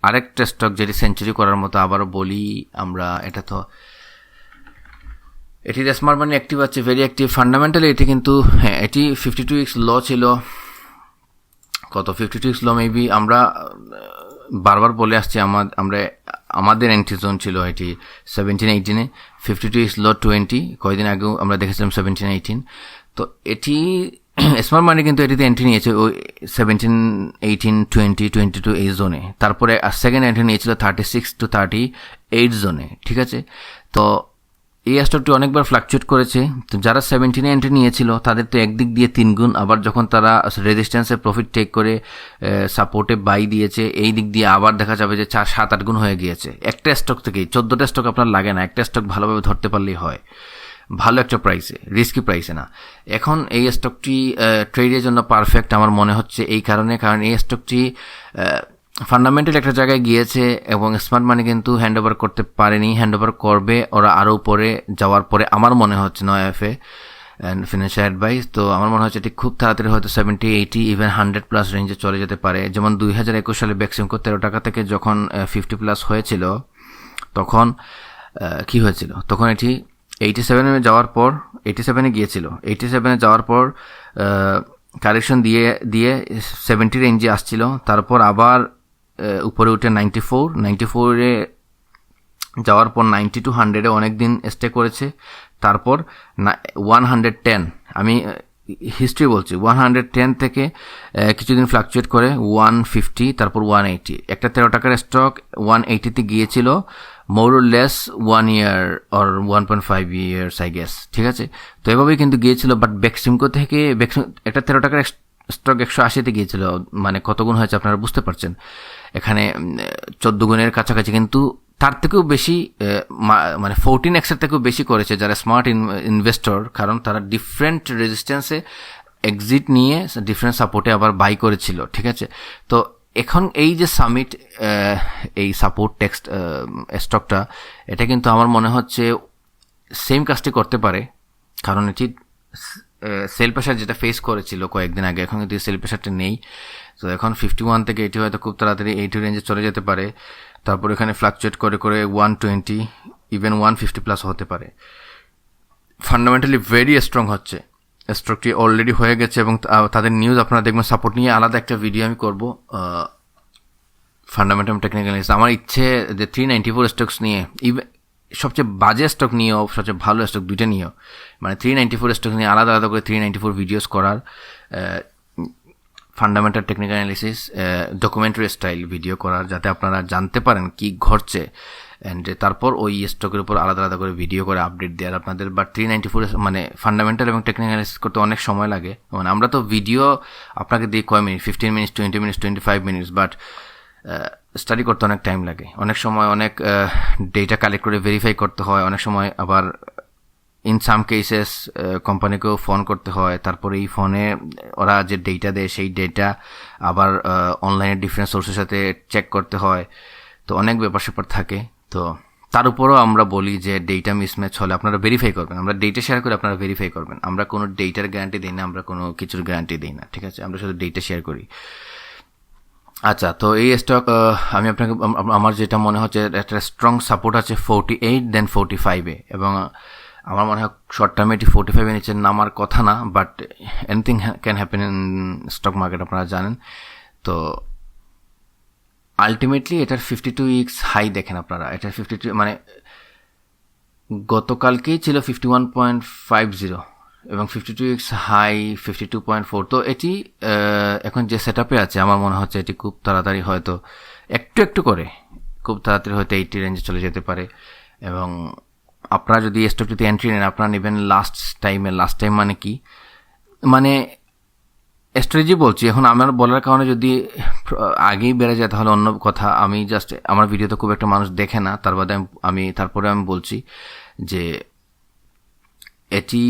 আরেকটা স্টক যেটি সেঞ্চুরি করার মতো আবারও বলি আমরা, এটা তো এটির স্মার্ট মানি অ্যাক্টিভ আছে, ভেরি অ্যাক্টিভ। ফান্ডামেন্টালি এটি কিন্তু হ্যাঁ এটি 52 উইকস লো ছিল, কত 52 উইকস লো মেবি। আমরা বারবার বলে আসছি আমাদের এন্ট্রি জোন ছিল এটি 17-18-এ, 52 উইকস লো 20, কয়েকদিন আগেও আমরা দেখেছিলাম 17-18। তো এটি স্মার্ট মানি কিন্তু এটিতে এন্ট্রি নিয়েছে ওই 17, 18, 20, 22 এই জোনে। তারপরে সেকেন্ড এন্ট্রি নিয়েছিল 36 to 38 জোনে, ঠিক আছে। তো এই স্টকটি অনেকবার ফ্লাকচুয়েট করেছে। তো যারা 17-এ এন্ট্রি নিয়েছিল তাদের তো একদিক দিয়ে 3 গুণ, আবার যখন তারা রেজিস্ট্যান্সে প্রফিট টেক করে সাপোর্টে বাই দিয়েছে, এই দিক দিয়ে আবার দেখা যাবে যে 4-7-8 গুণ হয়ে গিয়েছে একটা স্টক থেকেই। 14টা স্টক আপনার লাগে না, একটা স্টক ভালোভাবে ধরতে পারলেই হয়, ভালো একটা প্রাইসে, রিস্কি প্রাইসে না। এখন এই স্টকটি ট্রেডের জন্য পারফেক্ট আমার মনে হচ্ছে এই কারণে, কারণ এই স্টকটি ফান্ডামেন্টাল একটা জায়গায় গিয়েছে এবং স্মার্ট মানি কিন্তু হ্যান্ড ওভার করতে পারেনি, হ্যান্ড ওভার করবে ওরা আরও উপরে যাওয়ার পরে আমার মনে হচ্ছে, নয় এফএ অ্যান্ড ফিনান্সিয়াল অ্যাডভাইস। তো আমার মনে হচ্ছে এটি খুব তাড়াতাড়ি হয়তো 70, 80, ইভেন 100+ রেঞ্জে চলে যেতে পারে। যেমন 2021 সালে বেক্সিমকো 13 টাকা থেকে যখন 50+ হয়েছিল, তখন কি হয়েছিল, তখন এটি 87-এ যাওয়ার পর 87-এ গিয়েছিল, 87-এ যাওয়ার পর কারেকশন দিয়ে 70 রেঞ্জে আসছিল। তারপর আবার উপরে উঠে 94-এ যাওয়ার পর 90 to 100-এ অনেক দিন স্টে করেছে। তারপর 110, আমি হিস্ট্রি বলছি, 110 থেকে কিছুদিন ফ্লাকচুয়েট করে 150, তারপর 180। একটা 13 টাকার স্টক 180-তে গিয়েছিল more or less 1 year or 1.5 years I guess, ঠিক আছে। তো এভাবেই কিন্তু গিয়েছিল। বাট বেক্সিমকো থেকে একটা 13 টাকার স্টক 180-তে গিয়েছিল, মানে কত গুণ হয়েছে আপনারা বুঝতে পারছেন। এখানে 14 গুণের কাছাকাছি, কিন্তু তার থেকেও বেশি মানে 14x-এর থেকেও বেশি করেছে যারা স্মার্ট ইনভেস্টর, কারণ তারা ডিফারেন্ট রেজিস্ট্যান্সে এক্সিট নিয়ে ডিফারেন্ট সাপোর্টে আবার বাই করেছিল, ঠিক আছে। তো এখন এই যে সামিট, এই সাপোর্ট টেক্সট স্টকটা, এটা কিন্তু আমার মনে হচ্ছে সেম কাজটি করতে পারে, কারণ এটি সেল প্রেশার যেটা ফেস করেছিল কয়েকদিন আগে, এখন কিন্তু সেল প্রেশারটা নেই। তো এখন 51 থেকে এটি হয়তো খুব তাড়াতাড়ি 80 রেঞ্জে চলে যেতে পারে। তারপর এখানে ফ্লাকচুয়েট করে 120, ইভেন 150+ হতে পারে। ফান্ডামেন্টালি ভেরি স্ট্রং হচ্ছে স্টকটি, অলরেডি হয়ে গেছে, এবং তাদের নিউজ আপনারা দেখবেন। সাপোর্ট নিয়ে আলাদা একটা ভিডিও আমি করব, ফান্ডামেন্টাল টেকনিক্যাল। আমার ইচ্ছে যে 394 স্টকস নিয়ে, সবচেয়ে বাজে স্টক নিয়েও সবচেয়ে ভালো স্টক দুইটা নিয়েও, মানে 394 স্টক নিয়ে আলাদা আলাদা করে 394 ভিডিওস করার, fundamental technical analysis documentary style video করার, যাতে আপনারা জানতে পারেন কি ঘটছে, অ্যান্ড তারপর ওই স্টকের উপর আলাদা আলাদা করে ভিডিও করে আপডেট দেওয়ার আপনাদের। বাট 394 মানে ফান্ডামেন্টাল এবং টেকনিক্যাল অ্যানালিসিস করতে অনেক সময় লাগে। মানে আমরা তো ভিডিও আপনাকে দিই কয় minute, 15 minutes, 20 minutes, 25 minutes, but study করতে অনেক টাইম লাগে, অনেক সময় অনেক ডেটা কালেক্ট করে ভেরিফাই করতে হয়, অনেক সময় আবার ইন সাম কেসেস কোম্পানিকেও ফোন করতে হয়। তারপরে এই ফোনে ওরা যে ডেটা দেয় সেই ডেটা আবার অনলাইনে ডিফারেন্ট সোর্সের সাথে চেক করতে হয়। তো অনেক ব্যাপার স্যাপার থাকে। তো তার উপরেও আমরা বলি যে ডেটা মিসম্যাচ হলে আপনারা ভেরিফাই করবেন। আমরা ডেটা শেয়ার করে আপনারা ভেরিফাই করবেন। আমরা কোনো ডেটার গ্যারান্টি দিই না, আমরা কোনো কিছুর গ্যারান্টি দিই না, ঠিক আছে। আমরা শুধু ডেটা শেয়ার করি। আচ্ছা, তো এই স্টক আমি আপনাকে, আমার যেটা মনে হচ্ছে একটা স্ট্রং সাপোর্ট আছে 48, দেন 45-এ, এবং আমার মনে হয় শর্ট টার্মে এটি 45-এর নিচে নামার কথা না, but anything can happen in stock market, আপনারা জানেন। তো আলটিমেটলি এটার 52 উইকস হাই দেখেন আপনারা, এটার 52 মানে গতকালকেই ছিল 51.50 এবং 52 উইকস হাই 52.4। তো এটি এখন যে সেট আপে আছে আমার মনে হচ্ছে এটি খুব তাড়াতাড়ি হয়তো একটু করে খুব তাড়াতাড়ি হয়তো 80 রেঞ্জে চলে যেতে পারে। এবং আপনারা যদি স্টকটিতে এন্ট্রি নেন, আপনারা নেবেন লাস্ট টাইম মানে কি, মানে স্ট্র্যাটেজি বলছি। এখন আমার বলার কারণে যদি আগেই বেড়ে যায় তাহলে অন্য কথা। আমি জাস্ট আমার ভিডিওতে খুব একটা মানুষ দেখে না, তার বাদে তারপরে আমি বলছি যে এটি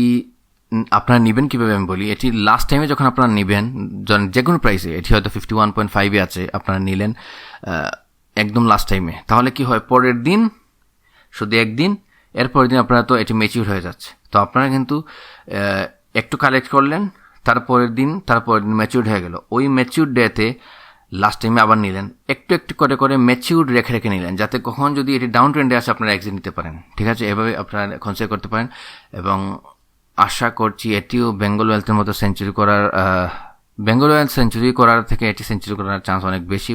আপনারা নেবেন কীভাবে আমি বলি। এটি লাস্ট টাইমে যখন আপনারা নেবেন, যে কোনো প্রাইসে, এটি হয়তো 51.5 আছে, আপনারা নিলেন একদম লাস্ট টাইমে, তাহলে কি হয়, পরের দিন শুধু একদিন, এরপরের দিন আপনারা তো এটি ম্যাচিউর হয়ে যাচ্ছে। তো আপনারা কিন্তু একটু কালেক্ট করলেন, তারপরের দিন ম্যাচিউর হয়ে গেল। ওই ম্যাচিউর ডেতে লাস্ট টাইমে আবার নিলেন, একটু একটু করে ম্যাচিউর রেখে নিলেন, যাতে কখন যদি এটি ডাউন ট্রেন্ডে আসে আপনারা এক্সিট নিতে পারেন। ঠিক আছে, এভাবে আপনারা কনসিডার করতে পারেন। এবং আশা করছি এটিও বেঙ্গল ওয়েলথের মতো বেঙ্গল ওয়েলথ সেঞ্চুরি করার থেকে এটি সেঞ্চুরি করার চান্স অনেক বেশি,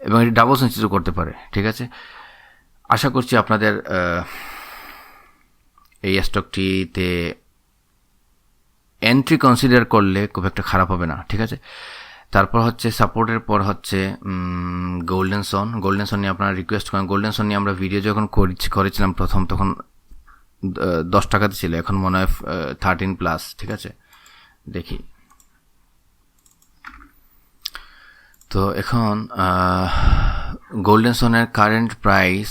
এবং এটি ডাবল সেঞ্চুরি করতে পারে। ঠিক আছে, আশা করছি আপনাদের এই স্টকটিতে এন্ট্রি কনসিডার করলে খুব একটা খারাপ হবে না। ঠিক আছে, তারপর হচ্ছে সাপোর্টের পর হচ্ছে গোল্ডেন সন নিয়ে আপনারা রিকোয়েস্ট করেন। গোল্ডেন সন নিয়ে আমরা ভিডিও যখন করেছিলাম প্রথম, তখন 10 টাকাতে ছিল, এখন মনে হয় 13+। ঠিক আছে, দেখি। তো এখন গোল্ডেন সনের কারেন্ট প্রাইস,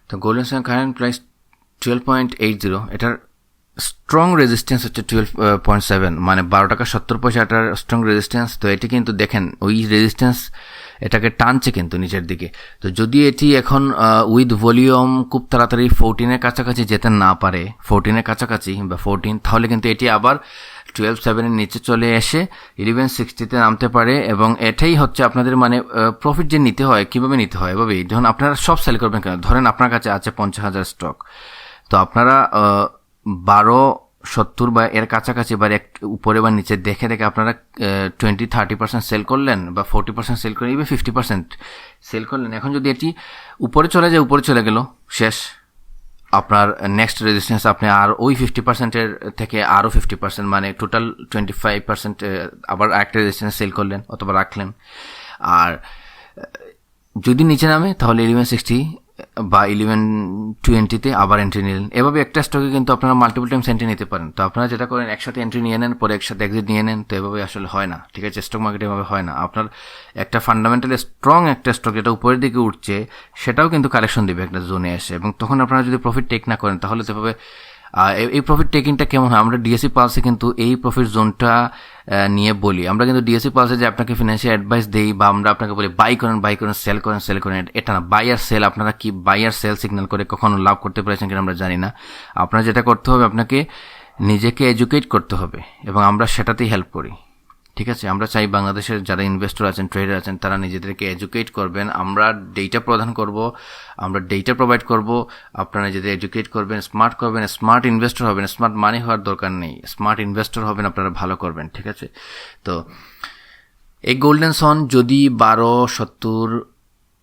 তো গোল্ডেন সনের কারেন্ট প্রাইস 12.80। এটার স্ট্রং রেজিস্ট্যান্স হচ্ছে 12.7, মানে 12.70 টাকা এটার স্ট্রং রেজিস্ট্যান্স। তো এটি কিন্তু দেখেন ওই রেজিস্ট্যান্স এটাকে টানছে কিন্তু নিচের দিকে। তো যদি এটি এখন উইথ ভলিউম খুব তাড়াতাড়ি 14-এর কাছাকাছি যেতে না পারে, 14-এর কাছাকাছি বা 14, তাহলে কিন্তু এটি আবার 12.7-এর নিচে চলে এসে 1160-তে নামতে পারে। এবং এটাই হচ্ছে আপনাদের মানে প্রফিট যে নিতে হয়, কীভাবে নিতে হয়, এভাবেই। যখন আপনারা সব সেল করবেন কেন, ধরেন আপনার কাছে আছে 50,000 স্টক, তো আপনারা 12.70 বা এর কাছাকাছি বা উপরে বা নিচে দেখে আপনারা 20-30% সেল করলেন, বা 40% সেল করলেন, ইভেন 50% সেল করলেন। এখন যদি এটি উপরে চলে যায়, উপরে চলে গেল, শেষ। আপনার নেক্সট রেজিস্ট্যান্স আপনি আর ওই 50%-এর থেকে আরও 50%, মানে টোটাল 25% আবার একটা রেজিস্ট্যান্স সেল করলেন অথবা রাখলেন। আর যদি নিচে নামে তাহলে 1160 বা 1120-তে আবার এন্ট্রি নিলেন। এভাবে একটা স্টকে কিন্তু আপনারা মাল্টিপল টাইমস এন্ট্রি নিতে পারেন। তো আপনারা যেটা করেন, একসাথে এন্ট্রি নিয়ে নেন, পরে একসাথে এক্সিট নিয়ে নেন। তো এভাবে আসলে হয় না। ঠিক আছে, স্টক মার্কেটে এভাবে হয় না। আপনার একটা ফান্ডামেন্টালি স্ট্রং একটা স্টক যেটা উপরের দিকে উঠছে, সেটাও কিন্তু কালেকশন দেবে একটা জোনে এসে, এবং তখন আপনারা যদি প্রফিট টেক না করেন তাহলে তো এভাবে এই প্রফিট টেকিংটা কেমন হয়, আমরা ডিএসসি পালসে কিন্তু এই প্রফিট জোনটা নিয়ে বলি। আমরা কিন্তু ডিএসসি পালসে যে আপনাকে ফিনান্সিয়াল অ্যাডভাইস দেই, বা আমরা আপনাকে বলি বাই করেন, সেল করেন, এটা না। বাই আর সেল, আপনারা কি বাই আর সেল সিগন্যাল করে কখনো লাভ করতে পেরেছেন কিনা আমরা জানি না। আপনার যেটা করতে হবে, আপনাকে নিজেকে এডুকেট করতে হবে, এবং আমরা সেটাতেই হেল্প করি। ঠিক আছে, আমরা চাই বাংলাদেশের যারা ইনভেস্টর আছেন, ট্রেডার আছেন, তারা নিজেদেরকে এডুকেট করবেন। আমরা ডেটা প্রদান করব, আমরা ডেটা প্রোভাইড করব, আপনারা নিজেদের এডুকেট করবেন, স্মার্ট ইনভেস্টর হবেন। স্মার্ট মানি হওয়ার দরকার নেই, স্মার্ট ইনভেস্টর হবেন, আপনারা ভালো করবেন। ঠিক আছে, তো এই গোল্ডেন সন যদি 12.70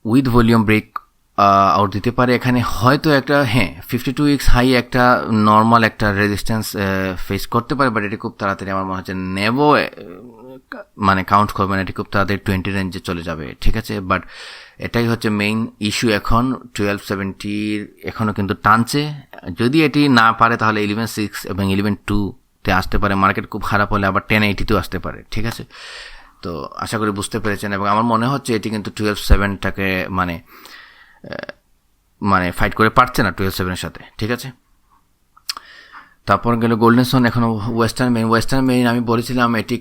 উইথ ভলিউম ব্রেক আউট দিতে পারে, এখানে হয়তো একটা 52 উইকস হাই একটা নর্মাল একটা রেজিস্ট্যান্স ফেস করতে পারে, বাট এটি খুব তাড়াতাড়ি আমার মনে হচ্ছে মানে কাউন্ট করবে না, এটি খুব তাড়াতাড়ি 20 রেঞ্জে চলে যাবে। ঠিক আছে, বাট এটাই হচ্ছে মেইন ইস্যু এখন। 1270 এখনও কিন্তু টানছে। যদি এটি না পারে তাহলে 11.6 এবং 11.2-তে আসতে পারে। মার্কেট খুব খারাপ হলে আবার 1080-তেও আসতে পারে। ঠিক আছে, তো আশা করি বুঝতে পেরেছেন। এবং আমার মনে হচ্ছে এটি কিন্তু 12.7টাকে মানে ফাইট করে পারছে না 12.7-এর সাথে। ঠিক আছে, তারপর গেল গোল্ডেন সন। এখনও ওয়েস্টার্ন মেরিন আমি বলেছিলাম এটি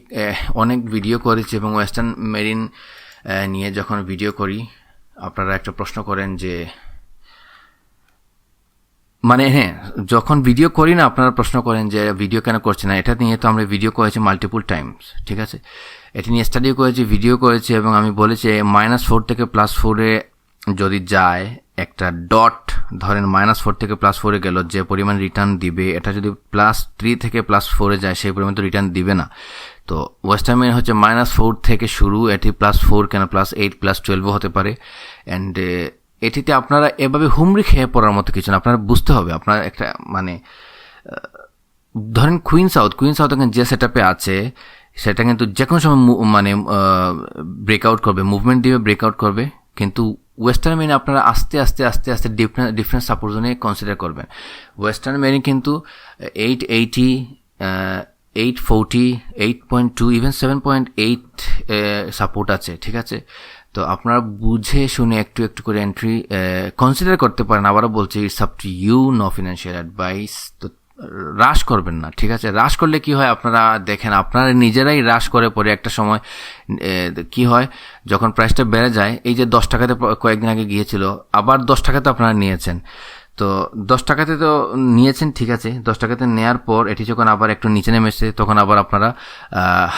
অনেক ভিডিও করেছি, এবং ওয়েস্টার্ন মেরিন নিয়ে যখন ভিডিও করি আপনারা একটা প্রশ্ন করেন যে মানে যখন ভিডিও করি না আপনারা প্রশ্ন করেন যে ভিডিও কেন করছে না। এটা নিয়ে তো আমরা ভিডিও করেছি মাল্টিপল টাইমস। ঠিক আছে, এটি নিয়ে স্টাডিও করেছি, ভিডিও করেছি, এবং আমি বলেছি -4 থেকে +4-এ যদি যায়, একটা ডট ধরেন -4 থেকে +4-এ গেল, যে পরিমাণ রিটার্ন দিবে, এটা যদি +3 থেকে +4-এ যায় সেই পরিমাণ তো রিটার্ন দিবে না। তো ওয়েস্টার্ন মেরিন হচ্ছে -4 থেকে শুরু, এটি +4 কেন +8 +12ও হতে পারে। অ্যান্ড এটিতে আপনারা এভাবে হুমড়ি খেয়ে পড়ার মতো কিছু না, আপনারা বুঝতে হবে। আপনার একটা মানে ধরেন কুইন সাউথ এখন যে সেটআপে আছে, সেটা কিন্তু যে কোনো সময় মানে ব্রেকআউট করবে, মুভমেন্ট দিবে, ব্রেকআউট করবে। কিন্তু ওয়েস্টার্ন মেরিন আপনারা আস্তে আস্তে আস্তে আস্তে ডিফারেন্ট সাপোর্ট জোনে কনসিডার করবেন। ওয়েস্টার্ন মেরিন কিন্তু 880, 840, 8.2, ইভেন 7.8 সাপোর্ট আছে, ঠিক আছে। তো আপনারা বুঝে শুনে একটু একটু করে এন্ট্রি কনসিডার করতে পারেন। আবারও বলছি, it's up to you, no financial advice. তো হ্রাস করবেন না, ঠিক আছে। হ্রাস করলে কি হয়, আপনারা দেখেন আপনারা নিজেরাই হ্রাস করে পরে একটা সময় কি হয়, যখন প্রাইসটা বেড়ে যায়, এই যে 10 টাকাতে কয়েকদিন আগে গিয়েছিল, আবার 10 টাকাতে আপনারা নিয়েছেন। তো 10 টাকাতে তো নিয়েছেন, ঠিক আছে। 10 টাকাতে নেওয়ার পর এটি যখন আবার একটু নিচে নেমেছে, তখন আবার আপনারা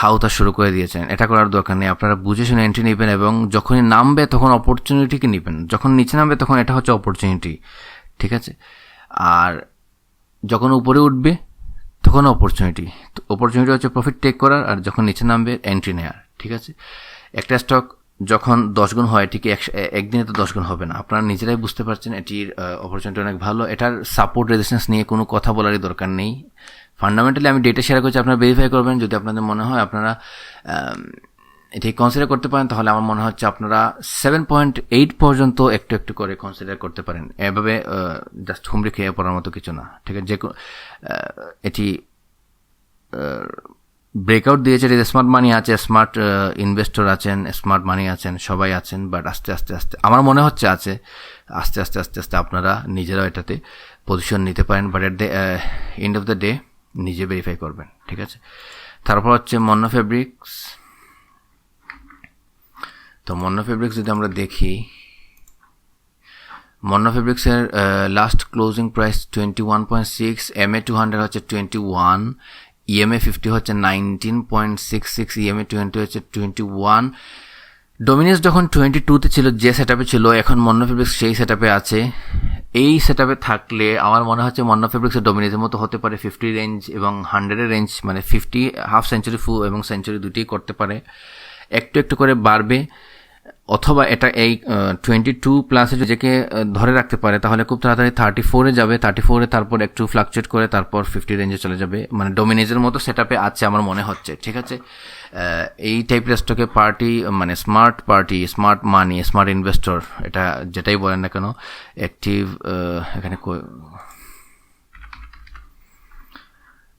হাউতা শুরু করে দিয়েছেন। এটা করার দরকার নেই, আপনারা বুঝে শুনে এন্ট্রি নেবেন, এবং যখনই নামবে তখন অপরচুনিটিকে নেবেন, যখন নিচে নামবে তখন এটা হচ্ছে অপরচুনিটি, ঠিক আছে। আর যখন উপরে উঠবে তখন অপরচুনিটি হচ্ছে প্রফিট টেক করার, আর যখন নিচে নামবে এন্ট্রি নেওয়ার, ঠিক আছে। একটা স্টক যখন 10 গুণ হয়, ঠিক একদিনে তো 10 গুণ হবে না। আপনারা নিজেরাই বুঝতে পারছেন এটির অপরচুনিটি অনেক ভালো। এটার সাপোর্ট রেজিস্ট্যান্স নিয়ে কোনো কথা বলারই দরকার নেই। ফান্ডামেন্টালি আমি ডেটা শেয়ার করছি, আপনারা ভেরিফাই করবেন। যদি আপনাদের মনে হয় আপনারা এটি কনসিডার করতে পারেন, তাহলে আমার মনে হচ্ছে আপনারা 7.8 পর্যন্ত একটু একটু করে কনসিডার করতে পারেন। এভাবে জাস্ট হুমড়ি খেয়ে পড়ার মতো কিছু না, ঠিক আছে। এটি ব্রেকআউট দিয়েছে, স্মার্ট মানি আছে, স্মার্ট ইনভেস্টর আছেন, স্মার্ট মানি আছেন, সবাই আছেন। বাট আস্তে আস্তে আস্তে আমার মনে হচ্ছে আছে, আস্তে আস্তে আস্তে আস্তে আপনারা নিজেরাও এটাতে পজিশন নিতে পারেন। But at the end of the day নিজে ভেরিফাই করবেন, ঠিক আছে। তারপর হচ্ছে মন্না ফেব্রিক্স। তো মন্না ফেব্রিক্স যদি আমরা দেখি, মন্না ফেব্রিক্সের লাস্ট ক্লোজিং প্রাইস 21.6, MA 200 হচ্ছে 21, EMA 50 হচ্ছে 19.66, EMA 20 হচ্ছে 21। ডোমিনিয়াস যখন 22তে ছিল, যে সেটআপে ছিল, এখন মন্না ফেব্রিক্স সেই সেটআপে আছে। এই সেটআপে থাকলে আমার মনে হচ্ছে মন্না ফেব্রিক্সের ডোমিনিয়াসের মতো হতে পারে 50 রেঞ্জ এবং 100-এর রেঞ্জ, মানে 50 হাফ সেঞ্চুরি ফুল এবং সেঞ্চুরি দুটোই করতে পারে। একটু একটু করে বাড়বে, অথবা এটা এই 22 প্লাসে যেকে ধরে রাখতে পারে, তাহলে খুব তাড়াতাড়ি 34-এ যাবে। 34-এ তারপর একটু ফ্লাকচুয়েট করে তারপর 50 রেঞ্জে চলে যাবে। মানে ডোমিনেজের মতো সেটআপে আছে আমার মনে হচ্ছে, ঠিক আছে। এই টাইপের স্টকে পার্টি, মানে স্মার্ট পার্টি, স্মার্ট মানি, স্মার্ট ইনভেস্টর, এটা যেটাই বলেন না কেন, অ্যাক্টিভ, এখানে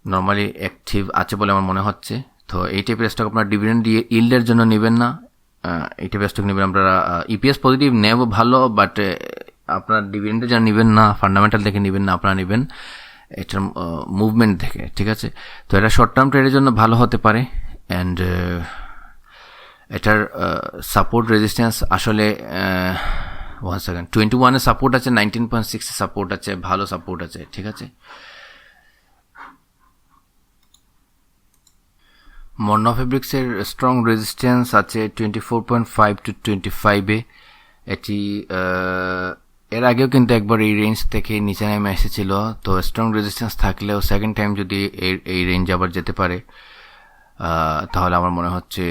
নর্মালি অ্যাক্টিভ আছে বলে আমার মনে হচ্ছে। তো এই টাইপের স্টক আপনার ডিভিডেন্ড দিয়ে ইল্ডের জন্য নেবেন না, এটা স্টক নেবেন আপনারা। ইপিএস পজিটিভ নেব ভালো, বাট আপনার ডিভিডেন্ডের জন্য নেবেন না, ফান্ডামেন্টাল দেখে নেবেন না, আপনারা নেবেন এটার মুভমেন্ট দেখে, ঠিক আছে। তো এটা শর্ট টার্ম ট্রেডের জন্য ভালো হতে পারে। অ্যান্ড এটার সাপোর্ট রেজিস্ট্যান্স আসলে 1 সেকেন্ড, 21-এ সাপোর্ট আছে, 19.6-এ সাপোর্ট আছে, ভালো সাপোর্ট আছে, ঠিক আছে। মন্না ফেব্রিক্সের স্ট্রং রেজিস্ট্যান্স আছে 24.5 to 25-এ। এটি এর আগেও কিন্তু একবার এই রেঞ্জ থেকে নিচে নেমে এসেছিল। তো স্ট্রং রেজিস্ট্যান্স থাকলেও সেকেন্ড টাইম যদি এই রেঞ্জ আবার যেতে পারে, তাহলে আমার মনে হচ্ছে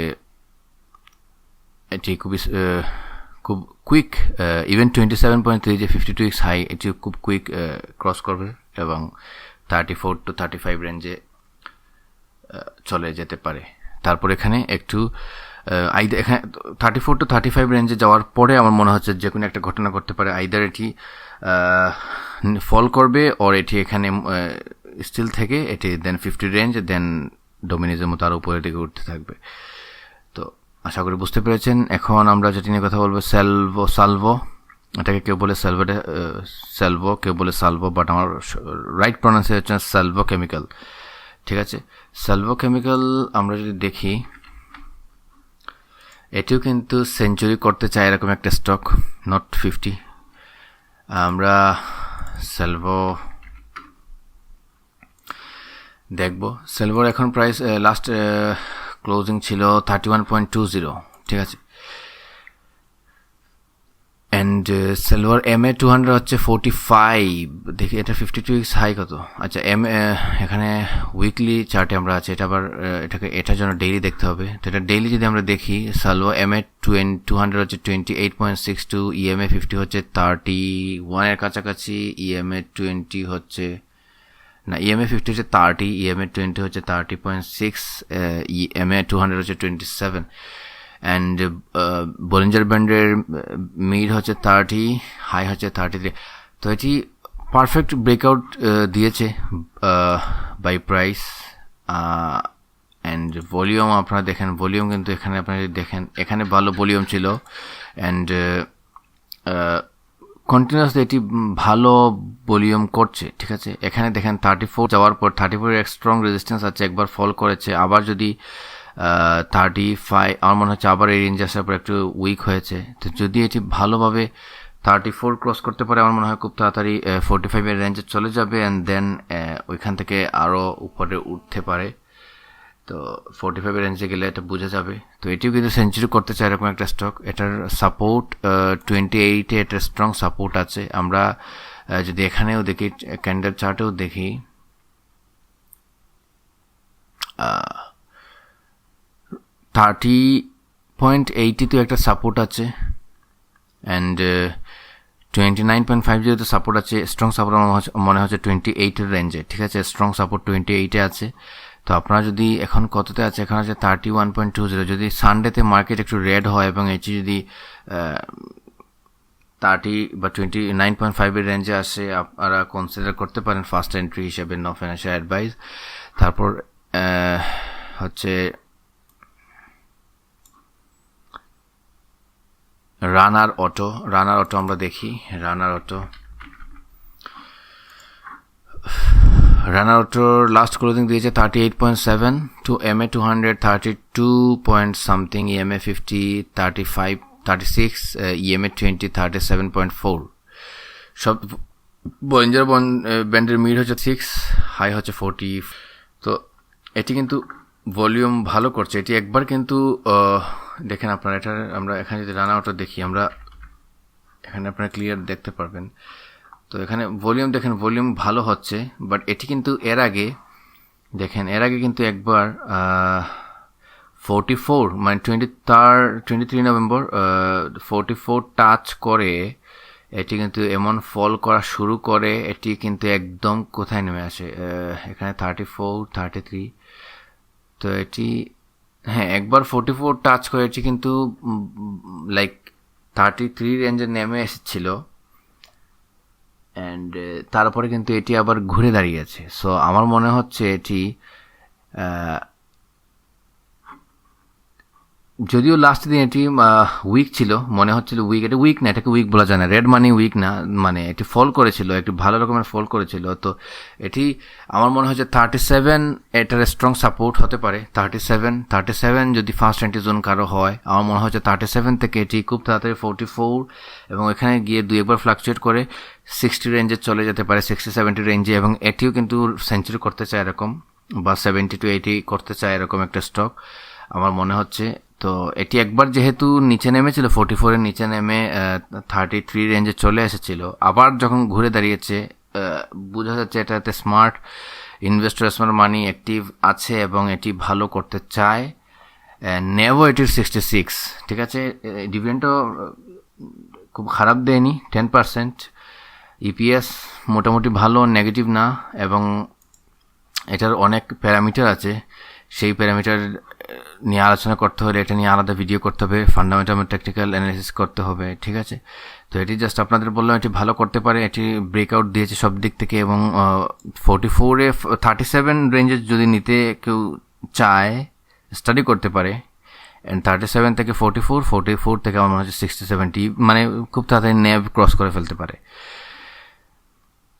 এটি খুব কুইক, ইভেন 27.3 যে 52 উইকস হাই, এটি খুব কুইক ক্রস করবে এবং 34 to 35 রেঞ্জে চলে যেতে পারে। তারপর এখানে একটু এখানে 34 to 35 রেঞ্জে যাওয়ার পরে আমার মনে হচ্ছে যে কোনো একটা ঘটনা ঘটতে পারে। আইদার এটি ফল করবে, ওর এটি এখানে স্টিল থেকে এটি দেন 50 রেঞ্জ, দেন ডোমিনেজের মতো আরও উপরের দিকে উঠতে থাকবে। তো আশা করি বুঝতে পেরেছেন। এখন আমরা যেটি নিয়ে কথা বলবো, সালভো। এটাকে কেউ বলে সেলভো, কেউ বলে সালভো, বাট আমার রাইট প্রনাউন্সিয়েশন সেলভো কেমিক্যাল, ঠিক আছে। সেলভো কেমিক্যাল আমরা যদি দেখি, এটিও কিন্তু সেঞ্চুরি করতে চায় এরকম একটা স্টক, নট 50। আমরা সেলভো দেখব। সেলভোর এখন প্রাইস লাস্ট ক্লোজিং ছিল 31.20, ঠিক আছে। অ্যান্ড সেলভার MA 200 হচ্ছে 45, দেখি এটা 52 উইকস হাই কত। আচ্ছা, এখানে উইকলি চার্টে আমরা আছে, এটা আবার এটার জন্য ডেইলি দেখতে হবে। তো এটা ডেইলি যদি আমরা দেখি, সেলভার MA 200 হচ্ছে 28.62, EMA 50 হচ্ছে 31-এর কাছাকাছি, EMA 20 হচ্ছে না, EMA 50 হচ্ছে 30, EMA 20 হচ্ছে 30.6, EMA 200 হচ্ছে 27। অ্যান্ড বলিঞ্জার ব্যান্ডের মিড হচ্ছে 30, হাই হচ্ছে 33। তো এটি পারফেক্ট ব্রেকআউট দিয়েছে বাই প্রাইস। অ্যান্ড ভলিউম আপনারা দেখেন, ভলিউম কিন্তু এখানে আপনারা দেখেন এখানে ভালো ভলিউম ছিল। অ্যান্ড কন্টিনিউয়াসলি এটি ভালো ভলিউম করছে, ঠিক আছে। এখানে দেখেন 34 যাওয়ার পর 34 এক স্ট্রং রেজিস্ট্যান্স আছে, একবার ফল করেছে, আবার যদি 35 আমার মনে হচ্ছে আবার এই রেঞ্জ আসার পর একটু উইক হয়েছে। তো যদি এটি ভালোভাবে 34 ক্রস করতে পারে আমার মনে হয় খুব তাড়াতাড়ি 45 এর রেঞ্জে চলে যাবে, অ্যান্ড দেন ওইখান থেকে আরও উপরে উঠতে পারে। তো 45 এর রেঞ্জে গেলে এটা বোঝা যাবে। তো এটিও কিন্তু সেঞ্চুরি করতে চায় এরকম একটা স্টক। এটার সাপোর্ট 28-এ এটার স্ট্রং সাপোর্ট আছে। আমরা যদি এখানেও দেখি, ক্যান্ডেল চার্টেও দেখি, 30.80 তো একটা সাপোর্ট আছে, অ্যান্ড 29.50 তো সাপোর্ট আছে। স্ট্রং সাপোর্ট আমার মনে হচ্ছে 28-এর রেঞ্জে, ঠিক আছে। স্ট্রং সাপোর্ট 28-এ আছে। তো আপনারা যদি এখন কততে আছে, এখন আছে 31.20। যদি সানডেতে মার্কেট একটু রেড হয় এবং এটি যদি 30 বা 29.5 রেঞ্জে আসে, আপনারা কনসিডার করতে পারেন ফার্স্ট এন্ট্রি হিসেবে, নো ফাইন্যান্সিয়াল অ্যাডভাইস। তারপর হচ্ছে রানার অটো আমরা দেখি। রানার অটোর লাস্ট ক্লোজিং দিয়েছে 38.7 to MA 200 32 point something, EMA 50 35 36, EMA 20 37.4। সব বলিঞ্জার ব্যান্ডের মিড হচ্ছে 6, হাই হচ্ছে 40। তো এটি কিন্তু ভলিউম ভালো করছে। এটি একবার কিন্তু দেখেন আপনারা, এটা আমরা এখানে যদি রান আউটটা দেখি, আমরা এখানে আপনারা ক্লিয়ার দেখতে পারবেন। তো এখানে ভলিউম দেখেন, ভলিউম ভালো হচ্ছে, বাট এটি কিন্তু এর আগে দেখেন, এর আগে কিন্তু একবার 44 মানে 23 নভেম্বর 44 টাচ করে এটি কিন্তু এমন ফল করা শুরু করে, এটি কিন্তু একদম কোথায় নেমে আসে, এখানে 34 33। তো এটি হ্যাঁ একবার 44 টাচ করে এটি কিন্তু লাইক 33 রেঞ্জে নেমে এসেছিল, অ্যান্ড তারপরে কিন্তু এটি আবার ঘুরে দাঁড়িয়েছে। সো আমার মনে হচ্ছে এটি যদিও লাস্ট দিন এটি উইক ছিল, মনে হচ্ছিল উইক, এটা উইক না, এটাকে উইক বলা যায় না, রেড মানি উইক না, মানে এটি ফল করেছিল, একটি ভালো রকমের ফল করেছিল। তো এটি আমার মনে হচ্ছে 37 এটার স্ট্রং সাপোর্ট হতে পারে। 37 যদি ফার্স্ট এন্ট্রি জোন কারো হয়, আমার মনে হচ্ছে 37 থেকে এটি খুব তাড়াতাড়ি 44 এবং এখানে গিয়ে দুই একবার ফ্লাকচুয়েট করে 60 রেঞ্জে চলে যেতে পারে, 60-70 রেঞ্জে, এবং এটিও কিন্তু সেঞ্চুরি করতে চায় এরকম, বা 70-80 করতে চায় এরকম একটা স্টক আমার মনে হচ্ছে। তো এটি একবার যেহেতু নিচে নেমেছিল, 44 এর নিচে নেমে 33 রেঞ্জে চলে এসেছিল, আবার যখন ঘুরে দাঁড়িয়েছে বোঝা যাচ্ছে এটাতে স্মার্ট ইনভেস্টর, স্মার্ট মানি অ্যাক্টিভ আছে এবং এটি ভালো করতে চায়। নেভো এটির 66, ঠিক আছে। ডিভিডেন্ডও খুব খারাপ দেয়নি, 10%। ইপিএস মোটামুটি ভালো, নেগেটিভ না, এবং এটার অনেক প্যারামিটার আছে। সেই প্যারামিটার নিয়ে আলোচনা করতে হলে এটা নিয়ে আলাদা ভিডিও করতে হবে, ফান্ডামেন্টাল টেকনিক্যাল অ্যানালিসিস করতে হবে, ঠিক আছে। তো এটি জাস্ট আপনাদের বললাম এটি ভালো করতে পারে। এটি ব্রেকআউট দিয়েছে সব দিক থেকে, এবং 44-এ 37 রেঞ্জে যদি নিতে কেউ চায় স্টাডি করতে পারে। অ্যান্ড 37 থেকে 44 থেকে আমার মনে হচ্ছে 60-70 মানে খুব তাড়াতাড়ি নেভ ক্রস করে ফেলতে পারে।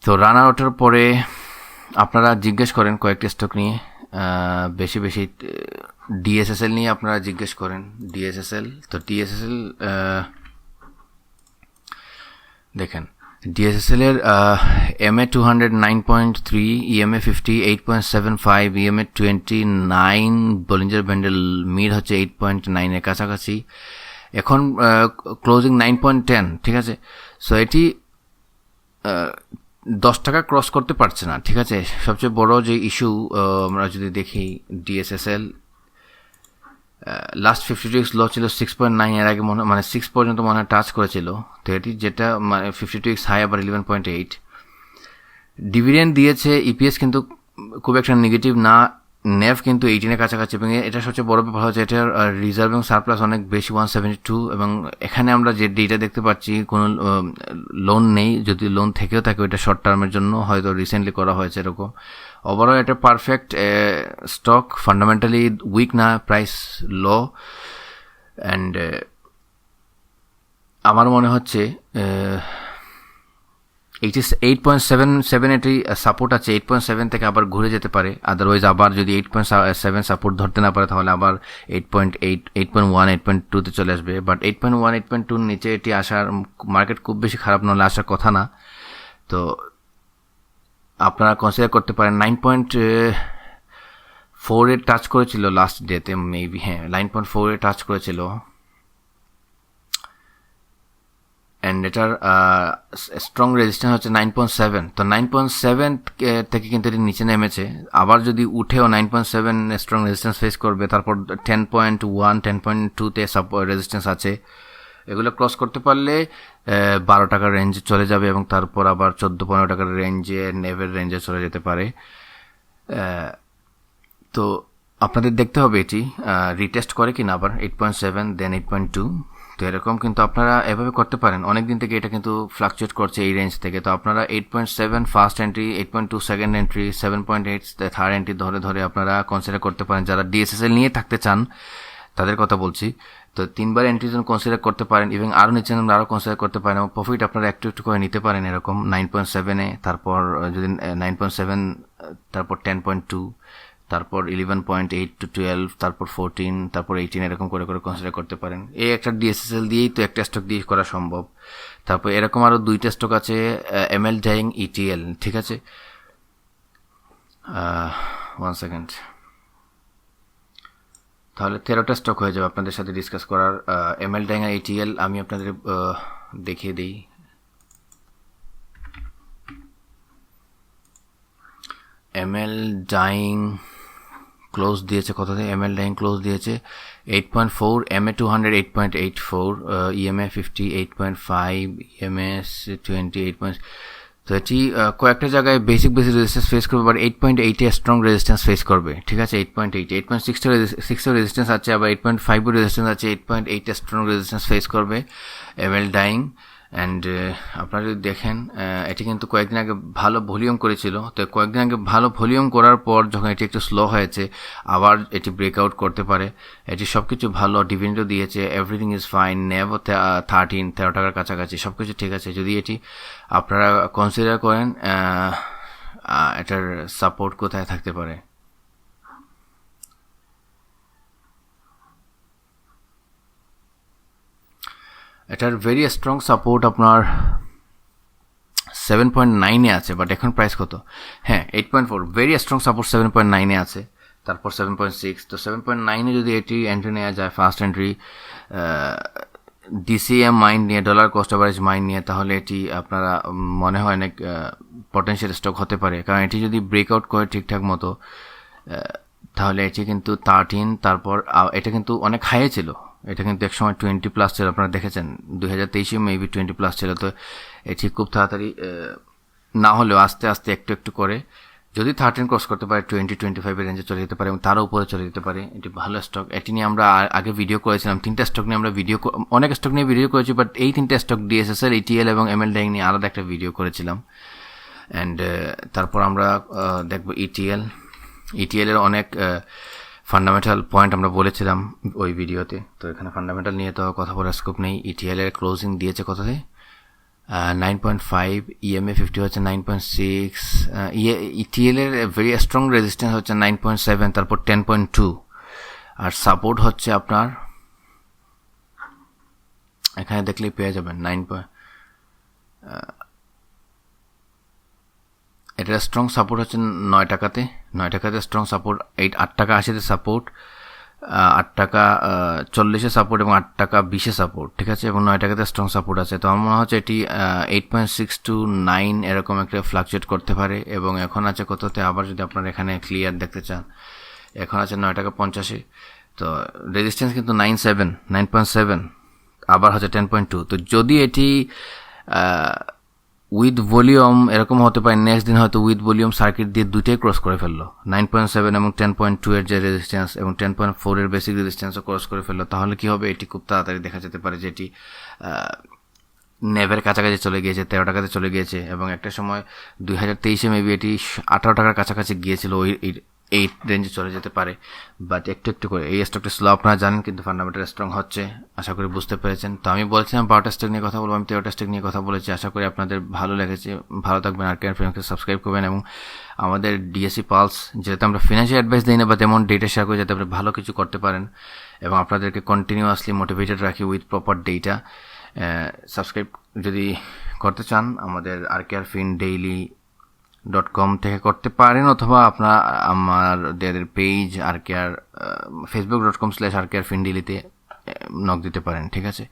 তো রানার ওঠার পরে আপনারা জিজ্ঞেস করেন কয়েকটি স্টক নিয়ে, বেশি ডিএসএসএল নিয়ে আপনারা জিজ্ঞেস করেন। ডিএসএসএল, তো ডিএসএসএল দেখেন, ডিএসএসএল এর MA 200 9.3, EMA 50 8.75, EMA 29, Bollinger Bandel mid হচ্ছে 8.9 এর কাছাকাছি, এখন ক্লোজিং 9.10, ঠিক আছে। সো এটি 10 টাকা ক্রস করতে পারছে না, ঠিক আছে। সবচেয়ে বড় যে ইস্যু আমরা যদি দেখি, ডিএসএসএল লাস্ট 52 লো ছিল 6.9, এর আগে মানে 6 পর্যন্ত মনে হয় টাচ করেছিল। তো এটি যেটা মানে 52 হাই আবার 11.8 ডিভিডেন্ড দিয়েছে। ইপিএস কিন্তু খুব একটা নেগেটিভ না, নেভ কিন্তু 18-এর কাছাকাছি, এবং এটা সবচেয়ে বড় ব্যাপার হচ্ছে এটার রিজার্ভ এবং সারপ্লাস অনেক বেশি 172, এবং এখানে আমরা যে ডেটা দেখতে পাচ্ছি কোনো লোন নেই, যদি লোন থেকেও থাকে ওইটা শর্ট টার্মের জন্য হয়তো রিসেন্টলি করা হয়েছে এরকম। ওভারঅল এটা পারফেক্ট স্টক, ফান্ডামেন্টালি উইক না, প্রাইস লো, অ্যান্ড আমার মনে হচ্ছে 8.77 এটি সাপোর্ট আছে, 8.7 থেকে আবার ঘুরে যেতে পারে। আদারওয়াইজ আবার যদি 8.7 সাপোর্ট ধরতে না পারে তাহলে আবার 8.8, 8.1, 8.2-তে চলে আসবে। বাট 8.1, 8.2-র নিচে এটি আসার, মার্কেট খুব বেশি খারাপ নলে আসার কথা না। তো আপনারা কনসিডার করতে পারেন। 9.4 এর টাচ করেছিল লাস্ট ডেতে মেবি, হ্যাঁ 9.4 এর টাচ করেছিল, অ্যান্ড এটার স্ট্রং রেজিস্ট্যান্স হচ্ছে 9.7। তো 9.7 থেকে কিন্তু এটি নিচে নেমেছে, আবার যদি উঠেও 9.7 স্ট্রং রেজিস্ট্যান্স ফেস করবে। তারপর 10.1, 10.2-তে রেজিস্ট্যান্স আছে, এগুলো ক্রস করতে পারলে 12 টাকার রেঞ্জে চলে যাবে, এবং তারপর আবার 14-15 টাকার রেঞ্জে, নেভের রেঞ্জে চলে যেতে পারে। তো আপনাদের দেখতে হবে এটি রিটেস্ট করে কিনা আবার 8.7 দেন 8.2। তো এরকম কিন্তু আপনারা এভাবে করতে পারেন। অনেক দিন থেকে এটা কিন্তু ফ্লাকচুয়েট করছে এই রেঞ্জ থেকে। তো আপনারা 8.7 first entry, 8.2 second entry, 7.8 third entry ধরে ধরে আপনারা কনসিডার করতে পারেন। যারা ডিএসএসএল নিয়ে থাকতে চান তাদের কথা বলছি। তো 3বার এন্ট্রির জন্য কনসিডার করতে পারেন, এবং আরও নিচে আরও কনসিডার করতে পারেন, এবং প্রফিট আপনারা একটু একটু করে নিতে পারেন এরকম 9.7-এ, তারপর যদি 9.7, তারপর 10.2, তারপর 11.8 to 12, তারপর 14, তারপর 18, এরকম করে করে কনসিডার করতে পারেন। এই একটা ডিএসএসএল দিয়েই তো একটা স্টক দিয়ে করা সম্ভব। তারপর এরকম আরও 2টা স্টক আছে, এমএল ডাইং, ইটিএল, ঠিক আছে। 1 সেকেন্ড, তাহলে 13টা স্টক হয়ে যাবে আপনাদের সাথে ডিসকাস করার। এমএল ডাইং আর ইটিএল আমি আপনাদের দেখিয়ে দিই। এমএল ডাইং ক্লোজ দিয়েছে কততে? এমএল ডাইং ক্লোজ দিয়েছে 8.4, এমএ 200 8.84, ইএমএ 50 8.5, ইএমএ 28. তো এটি কয়েকটা জায়গায় বেসিক রেজিস্ট্যান্স ফেস করবে, বাট 8.8-এ স্ট্রং রেজিস্ট্যান্স ফেস করবে, ঠিক আছে। 8.8, 8.6 রেজিস্ট্যান্স আছে, আবার 8.5 রেজিস্ট্যান্স আছে, 8.8-এ স্ট্রং রেজিস্ট্যান্স ফেস করবে এমএল ডাইং। অ্যান্ড আপনারা যদি দেখেন এটি কিন্তু কয়েকদিন আগে ভালো ভলিউম করেছিল। তো কয়েকদিন আগে ভালো ভলিউম করার পর যখন এটি একটু স্লো হয়েছে, আবার এটি ব্রেকআউট করতে পারে। এটি সব কিছু ভালো, ডিভিডেন্ডও দিয়েছে, এভরিথিং ইজ ফাইন, নেভও 13 টাকার কাছাকাছি, সব কিছু ঠিক আছে। যদি এটি আপনারা কনসিডার করেন এটার সাপোর্ট কোথায় থাকতে পারে। এটার ভেরি স্ট্রং সাপোর্ট আপনার 7.9-এ আছে, বাট এখন প্রাইস কত? হ্যাঁ 8.4, ভেরি স্ট্রং সাপোর্ট 7.9-এ আছে, তারপর 7.6। তো 7.9-এ যদি এটি এন্ট্রি নেওয়া যায়, ফার্স্ট এন্ট্রি ডিসিএম মাইন্ড নিয়ে, ডলার কস্ট অ্যাভারেজ মাইন্ড নিয়ে, তাহলে এটি আপনারা মনে হয় অনেক পটেনশিয়াল স্টক হতে পারে। কারণ এটি যদি ব্রেকআউট করে ঠিকঠাক মতো, তাহলে এটি কিন্তু 13, তারপর এটা কিন্তু অনেক হাই ছিল, এটা কিন্তু একসময় 20+ ছিল, আপনারা দেখেছেন 2023-এ মেবি 20+ ছিল। তো এটি খুব তাড়াতাড়ি না হলেও আস্তে আস্তে একটু একটু করে যদি 13 ক্রস করতে পারে, 20-25 রেঞ্জে চলে যেতে পারে, এবং তারও উপরে চলে যেতে পারে। এটি ভালো স্টক। এটি নিয়ে আমরা আগে ভিডিও করেছিলাম, 3টা স্টক নিয়ে আমরা অনেক স্টক নিয়ে ভিডিও করেছি, বাট এই 3টা স্টক ডিএসএসএল, ইটিএল এবং এমএল ডাইং নিয়ে আলাদা একটা ভিডিও করেছিলাম। অ্যান্ড তারপর আমরা দেখব ইটিএলের অনেক ফান্ডামেন্টাল পয়েন্ট আমরা বলেছিলাম ওই ভিডিওতে। তো এখানে ফান্ডামেন্টাল নিয়ে তো কথা বলার স্কোপ নেই। ইটিএলের ক্লোজিং দিয়েছে কততে? 9.5, ইএমএ 50 হচ্ছে 9.6, ইটিএলের ভেরি স্ট্রং রেজিস্ট্যান্স হচ্ছে 9.7, তারপর 10.2, আর সাপোর্ট হচ্ছে আপনার এখানে দেখলেই পেয়ে যাবেন 9. এটার স্ট্রং সাপোর্ট হচ্ছে 9 টাকাতে স্ট্রং সাপোর্ট, 8 টাকা 80-তে সাপোর্ট, 8 টাকা 40-এ সাপোর্ট, এবং 8 টাকা 20-এ সাপোর্ট, ঠিক আছে, এবং 9 টাকাতে স্ট্রং সাপোর্ট আছে। তো আমার মনে হচ্ছে এটি 8.6 to 9 এরকম একটা ফ্লাকচুয়েট করতে পারে। এবং এখন আছে কততে? আবার যদি আপনারা এখানে ক্লিয়ার দেখতে চান, এখন আছে 9 টাকা 50-এ। তো রেজিস্ট্যান্স কিন্তু 9.7, আবার হচ্ছে 10.2। তো যদি এটি উইথ ভলিউম এরকম হতে পারে নেক্সট দিন হয়তো উইথ ভলিউম সার্কিট দিয়ে দুইটাই ক্রস করে ফেললো, 9.7 এবং 10.2 এর যে রেজিস্ট্যান্স এবং 10.4 এর বেসিক রেজিস্ট্যান্সও ক্রস করে ফেললো, তাহলে কি হবে? এটি খুব তাড়াতাড়ি দেখা যেতে পারে যে এটি নেভের কাছাকাছি চলে গিয়েছে, 13 টাকাতে চলে গিয়েছে, এবং একটা সময় 2023-এ মেবি এটি 18 টাকার কাছাকাছি গিয়েছিল, এই রেঞ্জে চলে যেতে পারে। বাট একটু একটু করে এই স্টকটা স্লো আপনারা জানেন, কিন্তু ফান্ডামেন্টাল স্ট্রং হচ্ছে, আশা করি বুঝতে পেরেছেন। তো আমি বলছিলাম 12টা স্টক নিয়ে কথা বলবো, আমি 13টা স্টক নিয়ে কথা বলেছি। আশা করি আপনাদের ভালো লেগেছে। ভালো থাকবেন, আরকেআর ফিল্মকে সাবস্ক্রাইব করবেন, এবং আমাদের ডিএসসি পালস, যেহেতু আমরা ফিনান্সিয়াল অ্যাডভাইস দিই না, বা তেমন ডেটা শেয়ার করি যাতে আপনি ভালো কিছু করতে পারেন এবং আপনাদেরকে কন্টিনিউয়াসলি মোটিভেটেড রাখি উইথ প্রপার ডেটা। সাবস্ক্রাইব যদি করতে চান আমাদের rkrfin.daily.com থেকে করতে পারেন, অথবা আপনার আমাদের পেজ rkr facebook.com/rkrfindailyতে নক দিতে পারেন। ঠিক আছে,